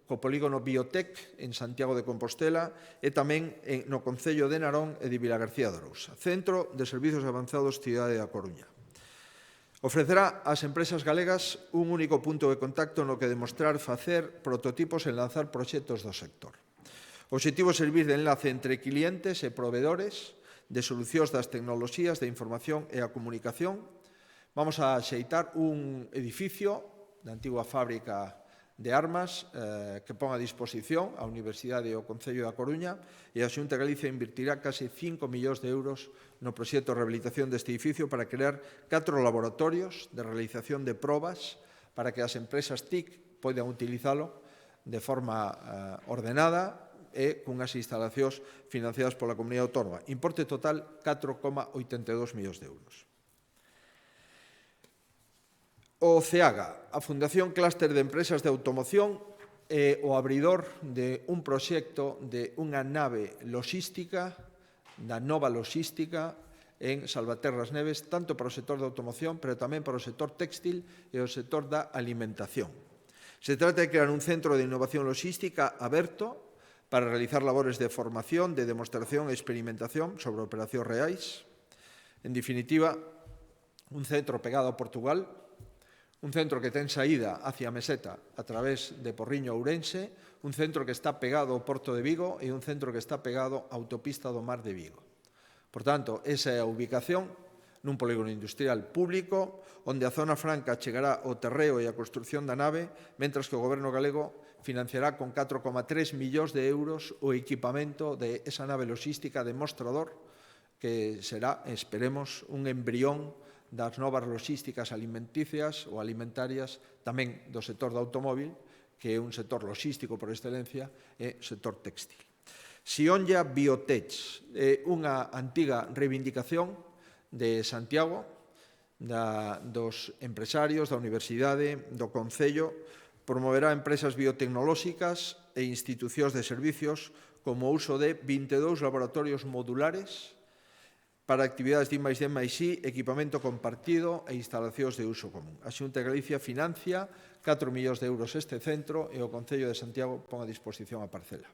A: co polígono Biotec en Santiago de Compostela e tamén no Concello de Narón e de Vilagarcía de Arousa. Centro de Servizos Avanzados Cidade da Coruña. Ofrecerá ás empresas galegas un único punto de contacto no que demostrar, facer prototipos e lanzar proxectos do sector. O obxectivo é servir de enlace entre clientes e proveedores de solucións das tecnoloxías de información e a comunicación. Vamos a axeitar un edificio da antiga fábrica de armas que pon a disposición a Universidade e o Concello da Coruña e a Xunta de Galicia invertirá case 5 millóns de euros no proxecto de rehabilitación deste edificio para crear 4 laboratorios de realización de probas para que as empresas TIC poidan utilizalo de forma ordenada e cunhas instalacións financiadas pola Comunidade Autónoma. Importe total 4,82 millóns de euros. O CEAGA, a Fundación Clúster de Empresas de Automoción, é o abridor de un proxecto de unha nave logística, da nova logística, en Salvaterras Neves, tanto para o sector da automoción, pero tamén para o sector téxtil e o sector da alimentación. Se trata de crear un centro de innovación logística aberto para realizar labores de formación, de demostración e experimentación sobre operacións reais. En definitiva, un centro pegado a Portugal, un centro que ten saída hacia a Meseta a través de Porriño a Ourense, un centro que está pegado ao Porto de Vigo e un centro que está pegado á autopista do Mar de Vigo. Por tanto, esa é a ubicación nun polígono industrial público, onde a zona franca chegará o terreo e a construción da nave, mentras que o Goberno galego financiará con 4,3 millóns de euros o equipamento de esa nave logística demostrador, que será, esperemos, un embrión das novas logísticas alimenticias ou alimentarias tamén do sector do automóbil, que é un sector logístico por excelencia, e sector téxtil. Sionlla Biotech é unha antiga reivindicación de Santiago, dos empresarios, da Universidade, do Concello, promoverá empresas biotecnolóxicas e institucións de servicios como o uso de 22 laboratorios modulares para actividades de I+D+I, equipamento compartido e instalacións de uso común. A Xunta de Galicia financia 4 millóns de euros este centro e o Concello de Santiago pon a disposición a parcela.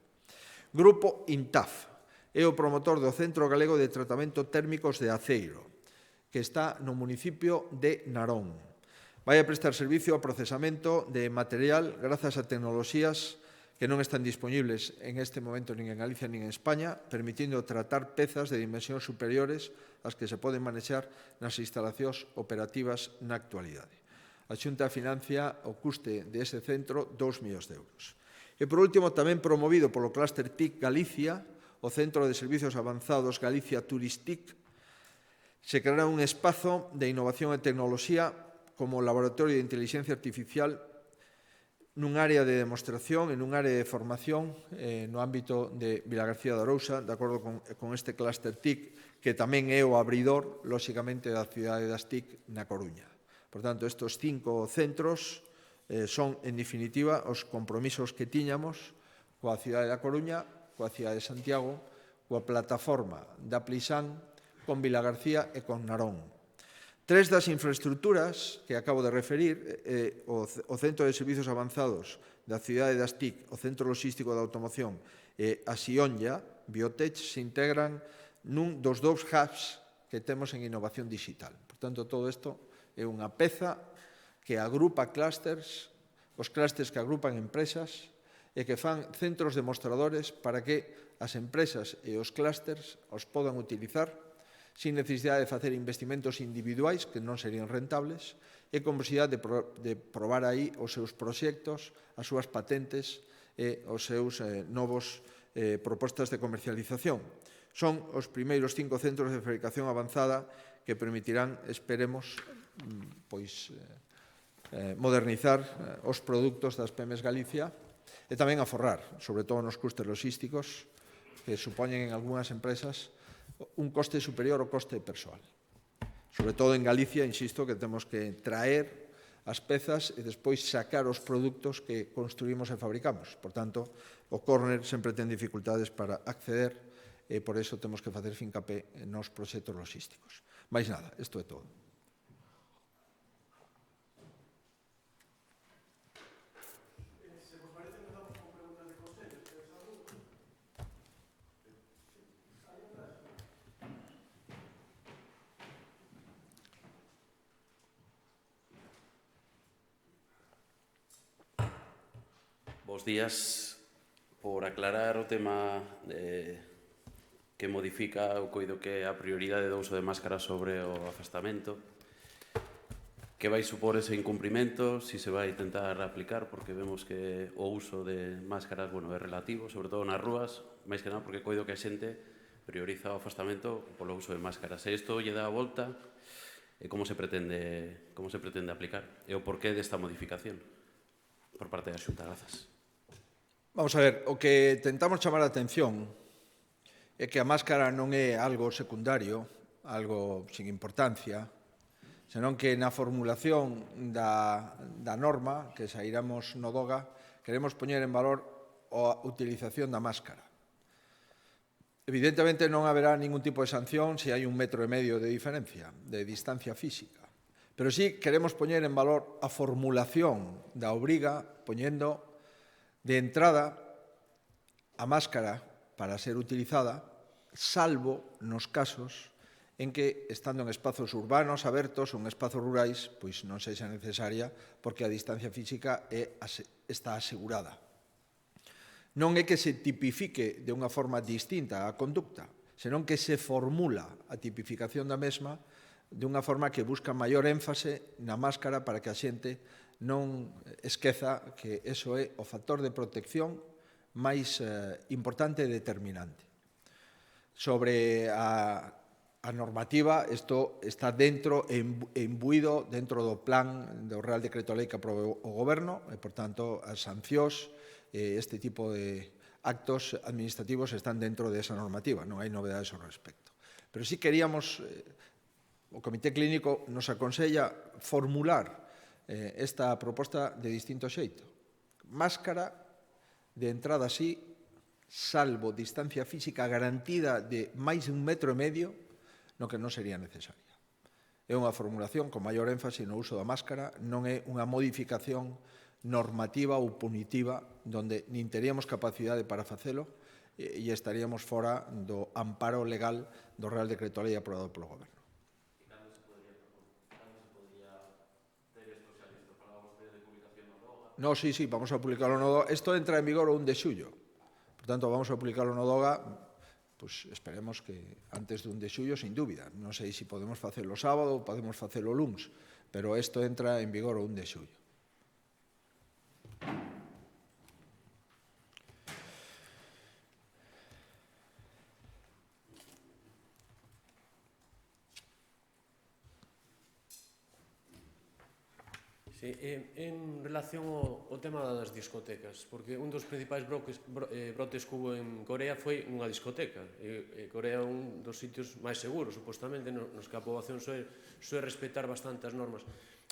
A: Grupo INTAF é o promotor do Centro Galego de Tratamento Térmicos de Aceiro, que está no municipio de Narón. Vai a prestar servicio ao procesamento de material grazas a tecnoloxías que non están disponibles en este momento nin en Galicia nin en España, permitindo tratar pezas de dimensións superiores ás que se poden manexar nas instalacións operativas na actualidade. A Xunta financia o custe dese centro 2 millóns de euros. E, por último, tamén promovido polo Clúster TIC Galicia, o Centro de Servicios Avanzados Galicia Turistic, se creará un espazo de innovación e tecnoloxía como laboratorio de inteligencia artificial nun área de demostración e nun área de formación no ámbito de Vilagarcía de Arousa, de acordo con este clúster TIC, que tamén é o abridor, lóxicamente, da cidade das TIC na Coruña. Por tanto, estes 5 centros son, en definitiva, os compromisos que tiñamos coa cidade da Coruña, coa cidade de Santiago, coa plataforma da Plisán, con Vilagarcía e con Narón. 3 das infraestructuras que acabo de referir, o Centro de Servicios Avanzados da cidade das TIC, o Centro Logístico da Automoción e a Sionlla Biotech se integran nun dos 2 hubs que temos en innovación digital. Por tanto, todo isto é unha peza que agrupa clústers, os clústers que agrupan empresas e que fan centros demostradores para que as empresas e os clústers os podan utilizar sin necesidade de facer investimentos individuais que non serían rentables e con posibilidade de probar aí os seus proxectos, as súas patentes e os seus novos propostas de comercialización. Son os primeiros 5 centros de fabricación avanzada que permitirán, esperemos, modernizar os produtos das PEMES Galicia e tamén aforrar, sobre todo nos custes logísticos, que supoñen en algunhas empresas un coste superior ao coste persoal. Sobre todo en Galicia, insisto, que temos que traer as pezas e despois sacar os produtos que construímos e fabricamos. Por tanto, o córner sempre ten dificultades para acceder e por eso temos que facer fincapé nos proxectos logísticos. Mais nada, isto é todo.
B: Bos días. Por aclarar o tema que modifica o coido que a prioridade do uso de máscara sobre o afastamento, que vai supor ese incumprimento, si se vai tentar aplicar, porque vemos que o uso de máscaras é relativo, sobre todo nas rúas, máis que nada porque coido que a xente prioriza o afastamento polo uso de máscaras. E isto lle dá a volta e como se pretende aplicar e o porqué desta modificación por parte da Xunta. Grazas.
A: Vamos a ver, o que tentamos chamar a atención é que a máscara non é algo secundario, algo sin importancia, senón que na formulación da norma que sairamos no DOGA queremos poñer en valor a utilización da máscara. Evidentemente non haberá ningún tipo de sanción se hai 1,5 metros de diferencia, de distancia física. Pero sí queremos poñer en valor a formulación da obriga, poñendo de entrada a máscara para ser utilizada, salvo nos casos en que, estando en espazos urbanos abertos ou en espazos rurais, pois non sexa necesaria porque a distancia física está asegurada. Non é que se tipifique de unha forma distinta a conducta, senón que se formula a tipificación da mesma de unha forma que busca maior énfase na máscara para que a xente non esqueza que eso é o factor de protección máis importante e determinante. Sobre a normativa, isto está dentro e imbuído dentro do plan do Real Decreto Lei que aprobou o Goberno e, por tanto, as sancións e este tipo de actos administrativos están dentro desa normativa, non hai novedades ao respecto. Pero sí queríamos, o Comité Clínico nos aconsella formular esta proposta de distinto xeito. Máscara, de entrada sí, salvo distancia física garantida de máis de 1,5 metros, no que non sería necesaria. É unha formulación con maior énfase no uso da máscara, non é unha modificación normativa ou punitiva donde nin teríamos capacidade para facelo e estaríamos fora do amparo legal do Real Decreto Lei aprobado polo Goberno. No, sí, vamos a publicarlo no DOGA. Isto entra en vigor o 1 de xullo. Por tanto, vamos a publicarlo no DOGA, pues esperemos que antes do 1 de xullo, sin dúbida. Non sei se podemos facelo sábado ou podemos facelo luns, pero isto entra en vigor o 1 de xullo.
C: Sí, en relación ao tema das discotecas, porque un dos principais brotes que hubo en Corea foi unha discoteca. Corea é un dos sitios máis seguros, supostamente, nos que a poboación soe respetar bastante as normas.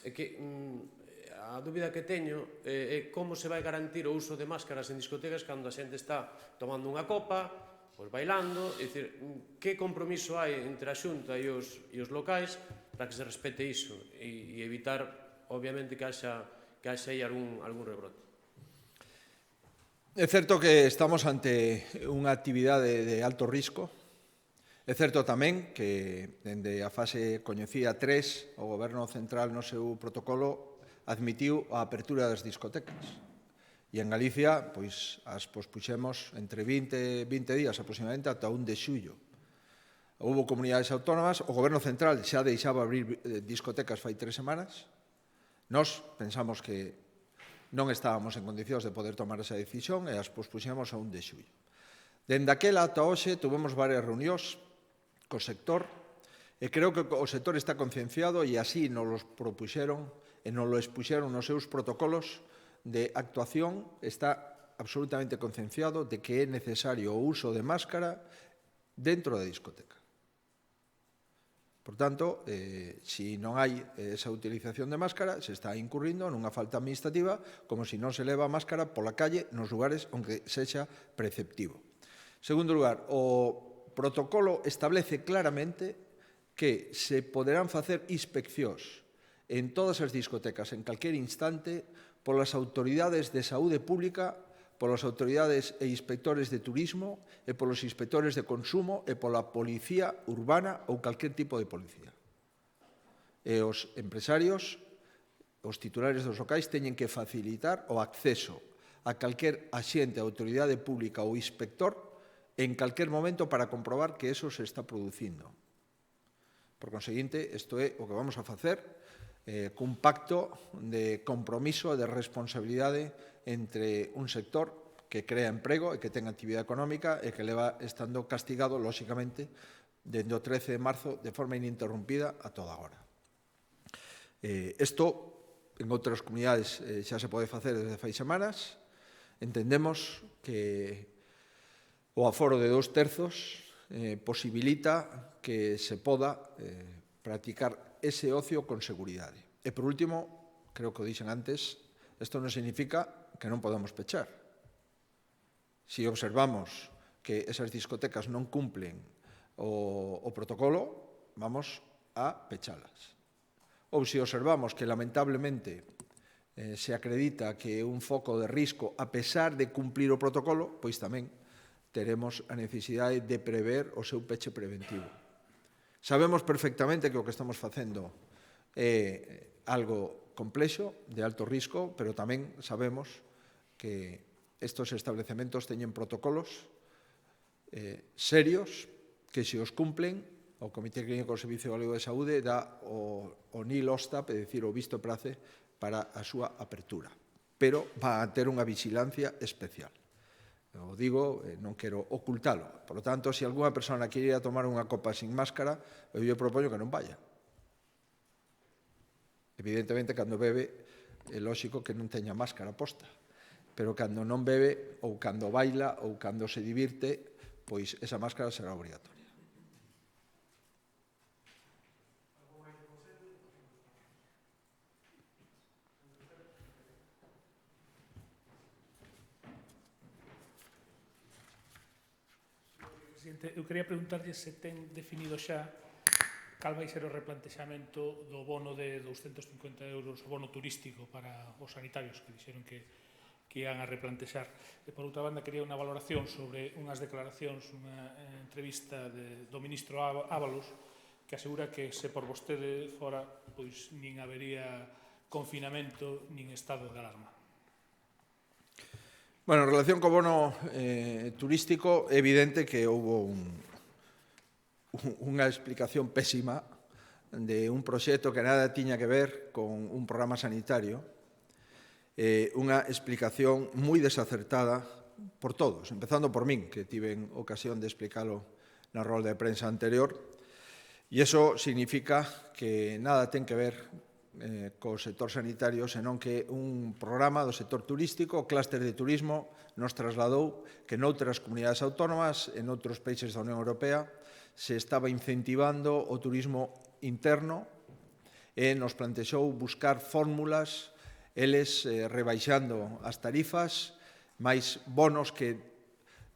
C: É que a dúbida que teño é como se vai garantir o uso de máscaras en discotecas cando a xente está tomando unha copa, pois bailando, é dicir, que compromiso hai entre a Xunta e os locais para que se respete iso e evitar obviamente que haxa aí algún rebrote.
A: É certo que estamos ante unha actividade de alto risco. É certo tamén que, dende a fase coñecida 3, o Goberno Central no seu protocolo admitiu a apertura das discotecas. E en Galicia, pois, as pospuxemos entre 20 días aproximadamente ata 1 de xullo. Houbo comunidades autónomas, o Goberno Central xa deixaba abrir discotecas fai 3 semanas. Nós pensamos que non estábamos en condicións de poder tomar esa decisión e as pospuxemos a 1 de xullo. Dende aquela ata hoxe tuvemos varias reunións co sector e creo que o sector está concienciado e así nos lo propuxeron e nos lo expuxeron nos seus protocolos de actuación. Está absolutamente concienciado de que é necesario o uso de máscara dentro da discoteca. Por tanto, se non hai esa utilización de máscara, se está incurrindo nunha falta administrativa como se non se leva a máscara pola calle nos lugares onde sexa preceptivo. En segundo lugar, o protocolo establece claramente que se poderán facer inspeccións en todas as discotecas en calquer instante polas autoridades de saúde pública, polas autoridades e inspectores de turismo e polos inspectores de consumo e pola policía urbana ou calquer tipo de policía. E os empresarios, os titulares dos locais, teñen que facilitar o acceso a calquer axente, autoridade pública ou inspector en calquer momento para comprobar que eso se está producindo. Por conseguinte, isto é o que vamos a facer cun pacto de compromiso e de responsabilidade entre un sector que crea emprego e que ten actividade económica e que leva estando castigado, lóxicamente, dende o 13 de marzo de forma ininterrumpida a toda hora. Isto, en outras comunidades, xa se pode facer desde fai semanas. Entendemos que o aforo de 2/3 posibilita que se poda practicar ese ocio con seguridade. E, por último, creo que o dixen antes, isto non significa que non podemos pechar. Se observamos que esas discotecas non cumplen o protocolo, vamos a pechalas. Ou se observamos que, lamentablemente, se acredita que é un foco de risco a pesar de cumplir o protocolo, pois tamén teremos a necesidade de prever o seu peche preventivo. Sabemos perfectamente que o que estamos facendo é algo complexo, de alto risco, pero tamén sabemos que estos establecementos teñen protocolos serios que se os cumplen, o Comité Clínico do Servicio Galego de Saúde dá o nil OSTAP, é dicir, o visto prace para a súa apertura, pero va a ter unha vigilancia especial. O digo, non quero ocultalo. Por lo tanto, se algunha persona quere ir a tomar unha copa sin máscara, eu lle propoño que non vaya. Evidentemente, cando bebe, é lóxico que non teña máscara posta, pero cando non bebe, ou cando baila, ou cando se divirte, pois esa máscara será obrigatoria.
D: Presidente, eu quería preguntarlle se ten definido xa cal vai ser o replantexamento do bono de 250 euros, o bono turístico para os sanitarios que dixeron que iban a replantexar. E, por outra banda, quería unha valoración sobre unhas declaracións, unha entrevista do ministro Ábalos, que asegura que se por vostede fora, pois nin habería confinamento nin estado de alarma.
A: Bueno, en relación co bono turístico, é evidente que houve unha explicación pésima de un proxecto que nada tiña que ver con un programa sanitario, unha explicación moi desacertada por todos, empezando por min, que tiven ocasión de explicalo na rolda de prensa anterior, e iso significa que nada ten que ver co sector sanitario, senón que un programa do sector turístico, o clúster de turismo, nos trasladou que noutras comunidades autónomas, en outros países da Unión Europea, se estaba incentivando o turismo interno e nos plantexou buscar fórmulas, eles rebaixando as tarifas, máis bonos que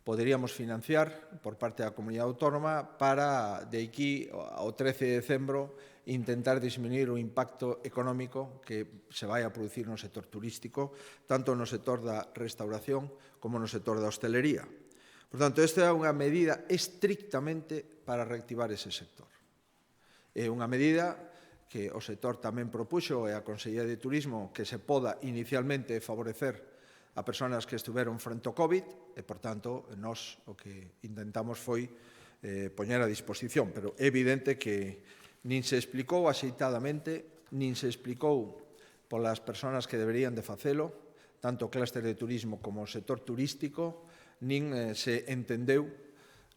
A: poderíamos financiar por parte da comunidade autónoma para, de aquí ao 13 de decembro, intentar disminuir o impacto económico que se vai a producir no sector turístico, tanto no sector da restauración como no sector da hostelería. Por tanto, esta é unha medida estrictamente para reactivar ese sector. É unha medida que o sector tamén propuxo e a Consellería de Turismo que se poda inicialmente favorecer a persoas que estuveron frente ao COVID e, por tanto, nós o que intentamos foi poñer a disposición, pero é evidente que nin se explicou axeitadamente, nin se explicou polas persoas que deberían de facelo, tanto o clúster de turismo como o sector turístico, nin se entendeu,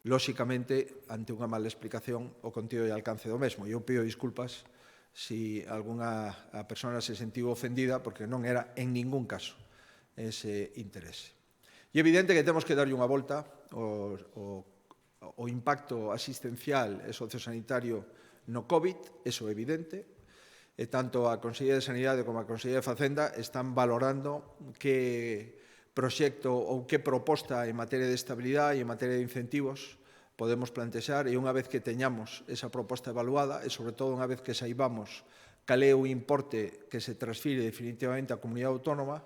A: lóxicamente, ante unha mala explicación, o contido e alcance do mesmo. Eu pido disculpas se algunha persoa se sentiu ofendida, porque non era en ningún caso ese interese. E é evidente que temos que darlle unha volta o impacto asistencial e sociosanitario no COVID, eso é evidente, e tanto a Consellería de Sanidade como a Consellería de Facenda están valorando que proxecto ou que proposta en materia de estabilidade e en materia de incentivos podemos plantexar, e unha vez que teñamos esa proposta evaluada e, sobre todo, unha vez que saibamos cal é o importe que se transfire definitivamente á comunidade autónoma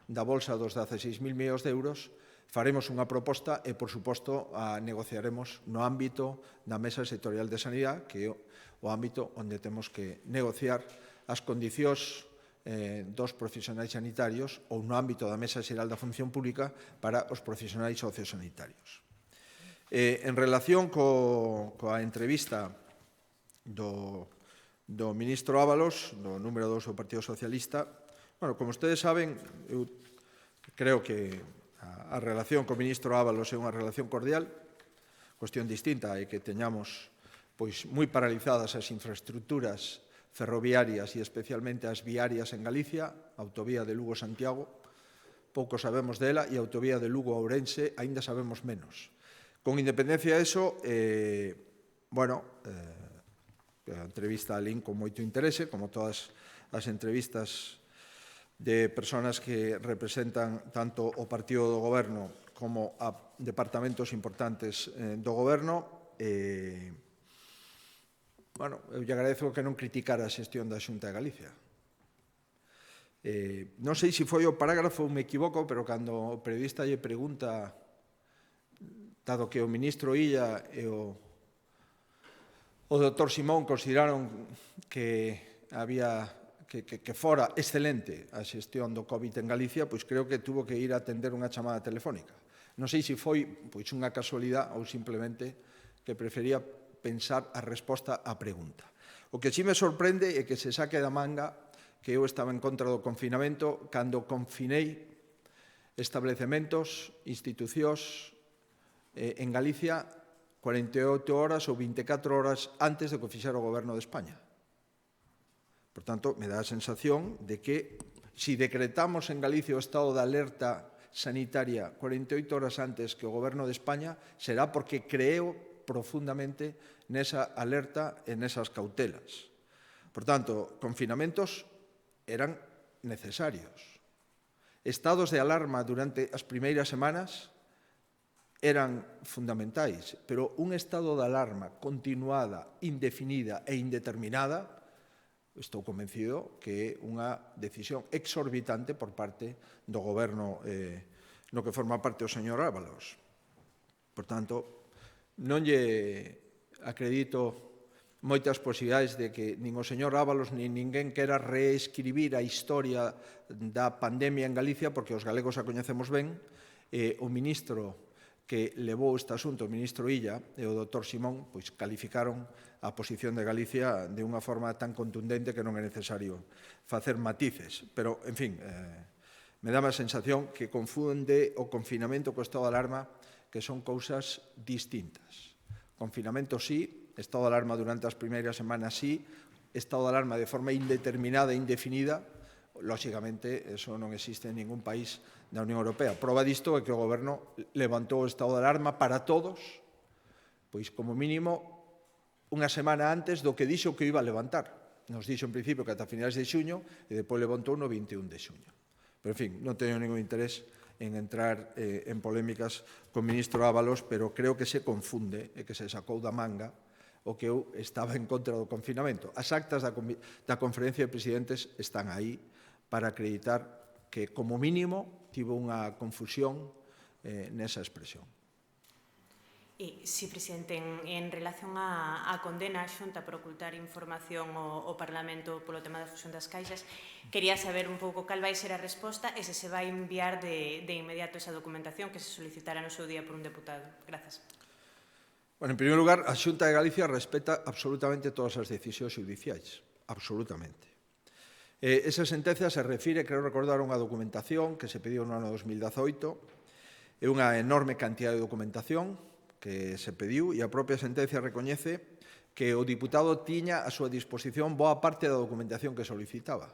A: da bolsa dos 16.000 millóns de euros, faremos unha proposta e, por suposto, a negociaremos no ámbito da Mesa Sectorial de Sanidade, que é o ámbito onde temos que negociar as condicións dos profesionais sanitarios ou no ámbito da Mesa Xeral da Función Pública para os profesionais sociosanitarios. En relación coa entrevista do ministro Ábalos, do número 2 do Partido Socialista, como ustedes saben, eu creo que a relación co ministro Ábalos é unha relación cordial, cuestión distinta é que teñamos moi paralizadas as infraestructuras ferroviarias e especialmente as viarias en Galicia, a autovía de Lugo-Santiago, pouco sabemos dela, e a autovía de Lugo-Ourense aínda sabemos menos. Con independencia disso, a entrevista a Lin con moito interese, como todas as entrevistas de persoas que representan tanto o partido do goberno como a departamentos importantes do goberno. Eu lle agradezo que non criticara a xestión da Xunta de Galicia. Non sei se foi o parágrafo ou me equivoco, pero cando o periodista lle pregunta, dado que o ministro Illa e o doutor Simón consideraron que fora excelente a xestión do COVID en Galicia, pois creo que tuvo que ir a atender unha chamada telefónica. Non sei se foi unha casualidade ou simplemente que prefería pensar a resposta á pregunta. O que sí me sorprende é que se saque da manga que eu estaba en contra do confinamento cando confinei establecementos, institucións en Galicia 48 horas ou 24 horas antes de que o fixera o Goberno de España. Por tanto, me dá a sensación de que se decretamos en Galicia o estado de alerta sanitaria 48 horas antes que o Goberno de España, será porque creo profundamente nesa alerta e nesas cautelas. Por tanto, confinamentos eran necesarios. Estados de alarma durante as primeiras semanas eran fundamentais, pero un estado de alarma continuada, indefinida e indeterminada, estou convencido que é unha decisión exorbitante por parte do goberno no que forma parte o señor Ábalos. Por tanto, non lle acredito moitas posibilidades de que nin o señor Ábalos nin ninguén quera reescribir a historia da pandemia en Galicia, porque os galegos a coñecemos ben. O ministro que levou este asunto, o ministro Illa e o doutor Simón, pois calificaron a posición de Galicia de unha forma tan contundente que non é necesario facer matices. Pero, en fin, me dá a sensación que confunde o confinamento co estado de alarma, que son cousas distintas. Confinamento sí, estado de alarma durante as primeiras semanas sí, estado de alarma de forma indeterminada e indefinida, lóxicamente, eso non existe en ningún país da Unión Europea. Proba disto é que o Goberno levantou o estado de alarma para todos, pois como mínimo unha semana antes do que dixo que iba a levantar. Nos dixo en principio que ata finais de xuño e depois levantou no 21 de xuño. Pero, en fin, non teño ningún interés en entrar en polémicas con o ministro Ábalos, pero creo que se confunde e que se sacou da manga o que eu estaba en contra do confinamento. As actas da conferencia de presidentes están aí para acreditar que, como mínimo, tivo unha confusión nesa expresión.
E: Sí, presidente, en relación á condena á Xunta por ocultar información ao Parlamento polo tema da fusión das caixas, quería saber un pouco cal vai ser a resposta e se vai enviar de inmediato esa documentación que se solicitara no seu día por un deputado. Grazas.
A: Bueno, en primeiro lugar, a Xunta de Galicia respeta absolutamente todas as decisións judiciais. Absolutamente. Esa sentencia se refire, creo recordar, a unha documentación que se pediu no ano 2018. É unha enorme cantidad de documentación que se pediu e a propia sentencia recoñece que o diputado tiña a súa disposición boa parte da documentación que solicitaba.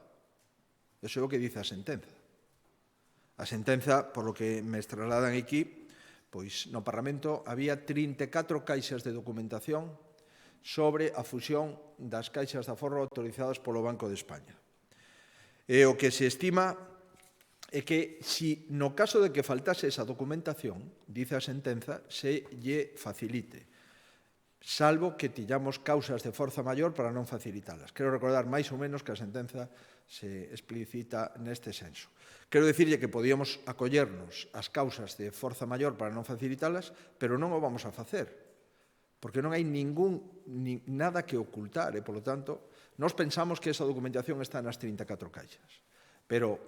A: Eso é o que dice a sentenza. A sentenza, por lo que me trasladan aquí, pois no Parlamento había 34 caixas de documentación sobre a fusión das caixas de aforro autorizadas polo Banco de España. E o que se estima é que, si no caso de que faltase esa documentación, dice a sentenza, se lle facilite, salvo que tiñamos causas de forza maior para non facilitalas. Quero recordar máis ou menos que a sentenza se explicita neste senso. Quero dicirlle que podíamos acollernos ás causas de forza maior para non facilitalas, pero non o vamos a facer, porque non hai nada que ocultar, e, polo tanto, nós pensamos que esa documentación está nas 34 caixas, pero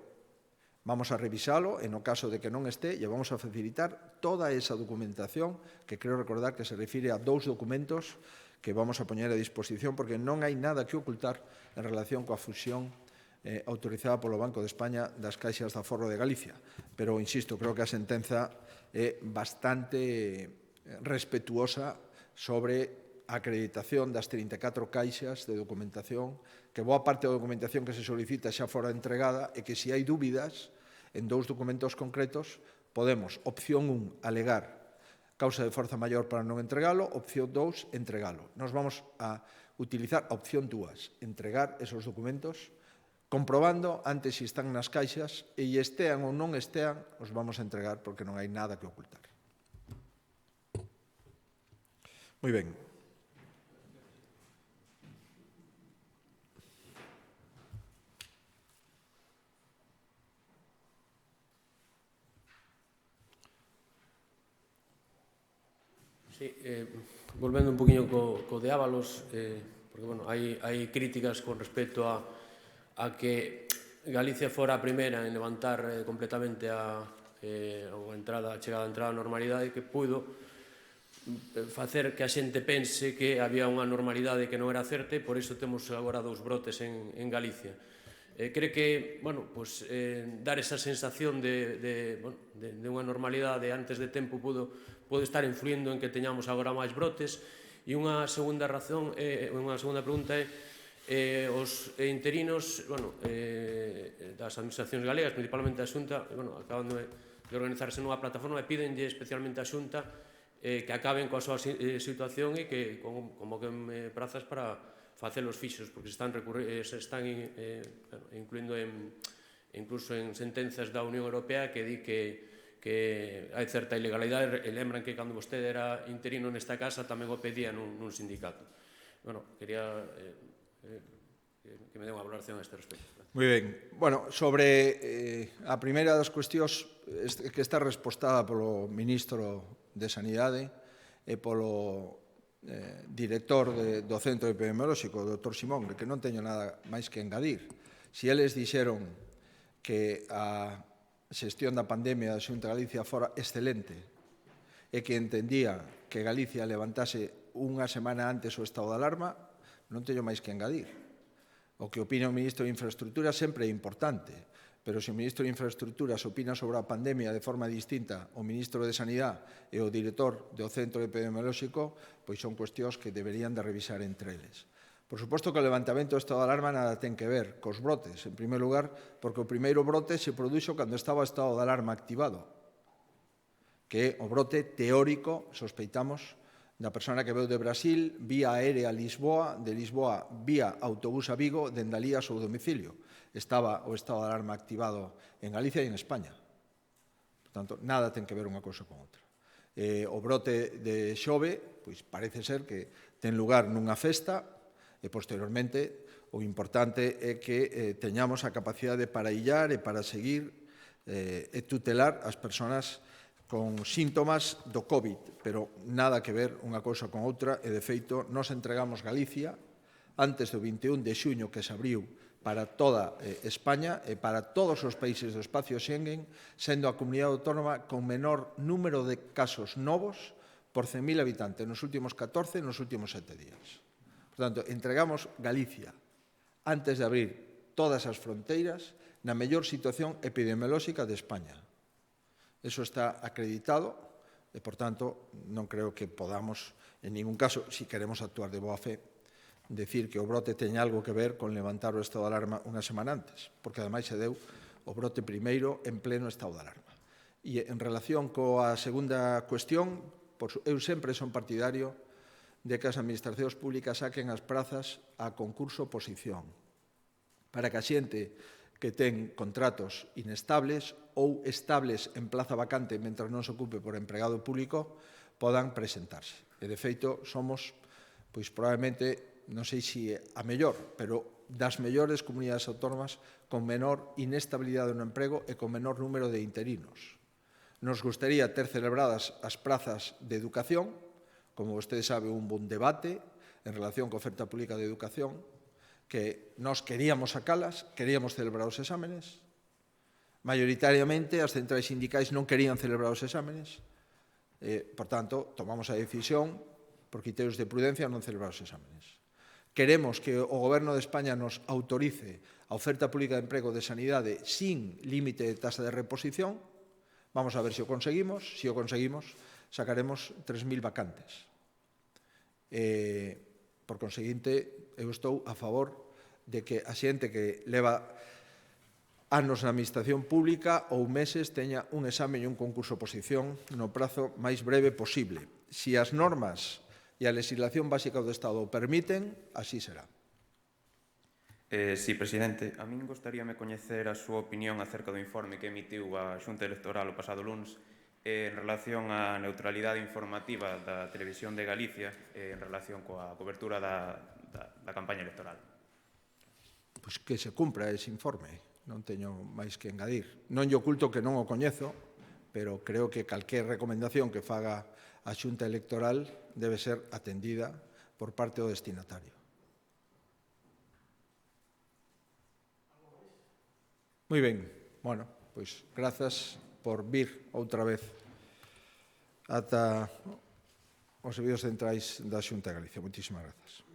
A: vamos a revisalo, e no caso de que non este, lle vamos a facilitar toda esa documentación, que creo recordar que se refire a 2 documentos que vamos a poñer a disposición, porque non hai nada que ocultar en relación coa fusión autorizada polo Banco de España das caixas de aforro de Galicia. Pero, insisto, creo que a sentenza é bastante respetuosa sobre a acreditación das 34 caixas de documentación, que boa parte da documentación que se solicita xa fora entregada, e que, se hai dúbidas en 2 documentos concretos, podemos, opción 1, alegar causa de forza maior para non entregalo, opción 2, entregalo. Nos vamos a utilizar a opción 2, entregar esos documentos, comprobando antes se están nas caixas, e estean ou non estean, os vamos a entregar porque non hai nada que ocultar. Moi ben.
C: Sí, volvendo un poquinho co de Ábalos, porque, bueno, hai críticas con respecto a que Galicia fora a primeira en levantar completamente a chegada á normalidade, que pudo facer que a xente pense que había unha normalidade que non era certa, e por iso temos agora 2 brotes en Galicia. Cree que, bueno, pues, dar esa sensación de unha normalidade antes de tempo pode estar influindo en que teñamos agora máis brotes. E unha segunda razón, unha segunda pregunta é os interinos das administracións galegas, principalmente a Xunta, acaban de organizarse nunha plataforma e pídenlle especialmente a Xunta que acaben coa súa situación e que convoquen prazas para facer os fixos, porque se están incluindo incluso en sentenzas da Unión Europea que di que hai certa ilegalidade, e lembran que cando vostede era interino nesta casa tamén o pedía nun sindicato. Quería que me dé unha valoración a este respecto.
A: Moi ben. Bueno, sobre a primeira das cuestións que está respostada polo ministro de Sanidade e polo director do Centro Epidemiolóxico, o Dr. Simón, que non teño nada máis que engadir. Se eles dixeron que a xestión da pandemia da Xunta de Galicia fora excelente e que entendía que Galicia levantase unha semana antes o estado de alarma, non teño máis que engadir. O que opina o ministro de Infraestructuras sempre é importante, pero se o ministro de Infraestructuras opina sobre a pandemia de forma distinta ao ministro de Sanidade e o director do Centro Epidemiolóxico, pois son cuestións que deberían de revisar entre eles. Por suposto que o levantamento do estado de alarma nada ten que ver cos brotes, en primeiro lugar, porque o primeiro brote se produxo cando estaba o estado de alarma activado, que é o brote teórico, sospeitamos, da persona que veu de Brasil, vía aérea a Lisboa, de Lisboa vía autobús a Vigo, dende alí a seu domicilio. Estaba o estado de alarma activado en Galicia e en España. Por tanto, nada ten que ver unha cousa con outra. O brote de Xove, pois parece ser que ten lugar nunha festa e posteriormente o importante é que teñamos a capacidade para illar e para seguir e tutelar as persoas con síntomas do COVID, pero nada que ver unha cousa con outra, e de feito nos entregamos Galicia antes do 21 de xuño que se abriu para toda España e para todos os países do espacio Schengen, sendo a comunidade autónoma con menor número de casos novos por 100.000 habitantes nos últimos 14 e nos últimos 7 días. Por tanto, entregamos Galicia antes de abrir todas as fronteiras na mellor situación epidemiolóxica de España. Eso está acreditado e, por tanto, non creo que podamos, en ningún caso, si queremos actuar de boa fe, decir que o brote teña algo que ver con levantar o estado de alarma unha semana antes, porque ademais se deu o brote primeiro en pleno estado de alarma. E en relación coa segunda cuestión, eu sempre son partidario de que as administracións públicas saquen as prazas a concurso oposición, para que a xente que ten contratos inestables ou estables en plaza vacante mentre non se ocupe por empregado público podan presentarse. E, de feito, somos, pois, probablemente, non sei se a mellor, pero das mellores comunidades autónomas con menor inestabilidade no emprego e con menor número de interinos. Nos gustaría ter celebradas as prazas de educación, como vostede sabe, un bon debate en relación coa oferta pública de educación, que nós queríamos sacalas, queríamos celebrar os exámenes, maioritariamente as centrais sindicais non querían celebrar os exámenes, por tanto, tomamos a decisión, por criterios de prudencia, non celebrar os exámenes. Queremos que o Goberno de España nos autorice a oferta pública de emprego de sanidade sin límite de tasa de reposición. Vamos a ver se o conseguimos. Se o conseguimos, sacaremos 3.000 vacantes. Por conseguinte, eu estou a favor de que a xente que leva anos na administración pública ou meses teña un exame e un concurso de oposición no prazo máis breve posible. Se as normas e a legislación básica do Estado o permiten, así será.
F: Sí, presidente. A min gostaríame coñecer a súa opinión acerca do informe que emitiu a Xunta Electoral o pasado luns en relación á neutralidade informativa da Televisión de Galicia en relación coa cobertura da campaña electoral.
A: Pois que se cumpra ese informe. Non teño máis que engadir. Non lle oculto que non o coñezo, pero creo que calquer recomendación que faga a Xunta Electoral debe ser atendida por parte do destinatario. Moi ben, bueno, pois grazas por vir outra vez ata os servizos centrais da Xunta de Galicia. Moitísimas grazas.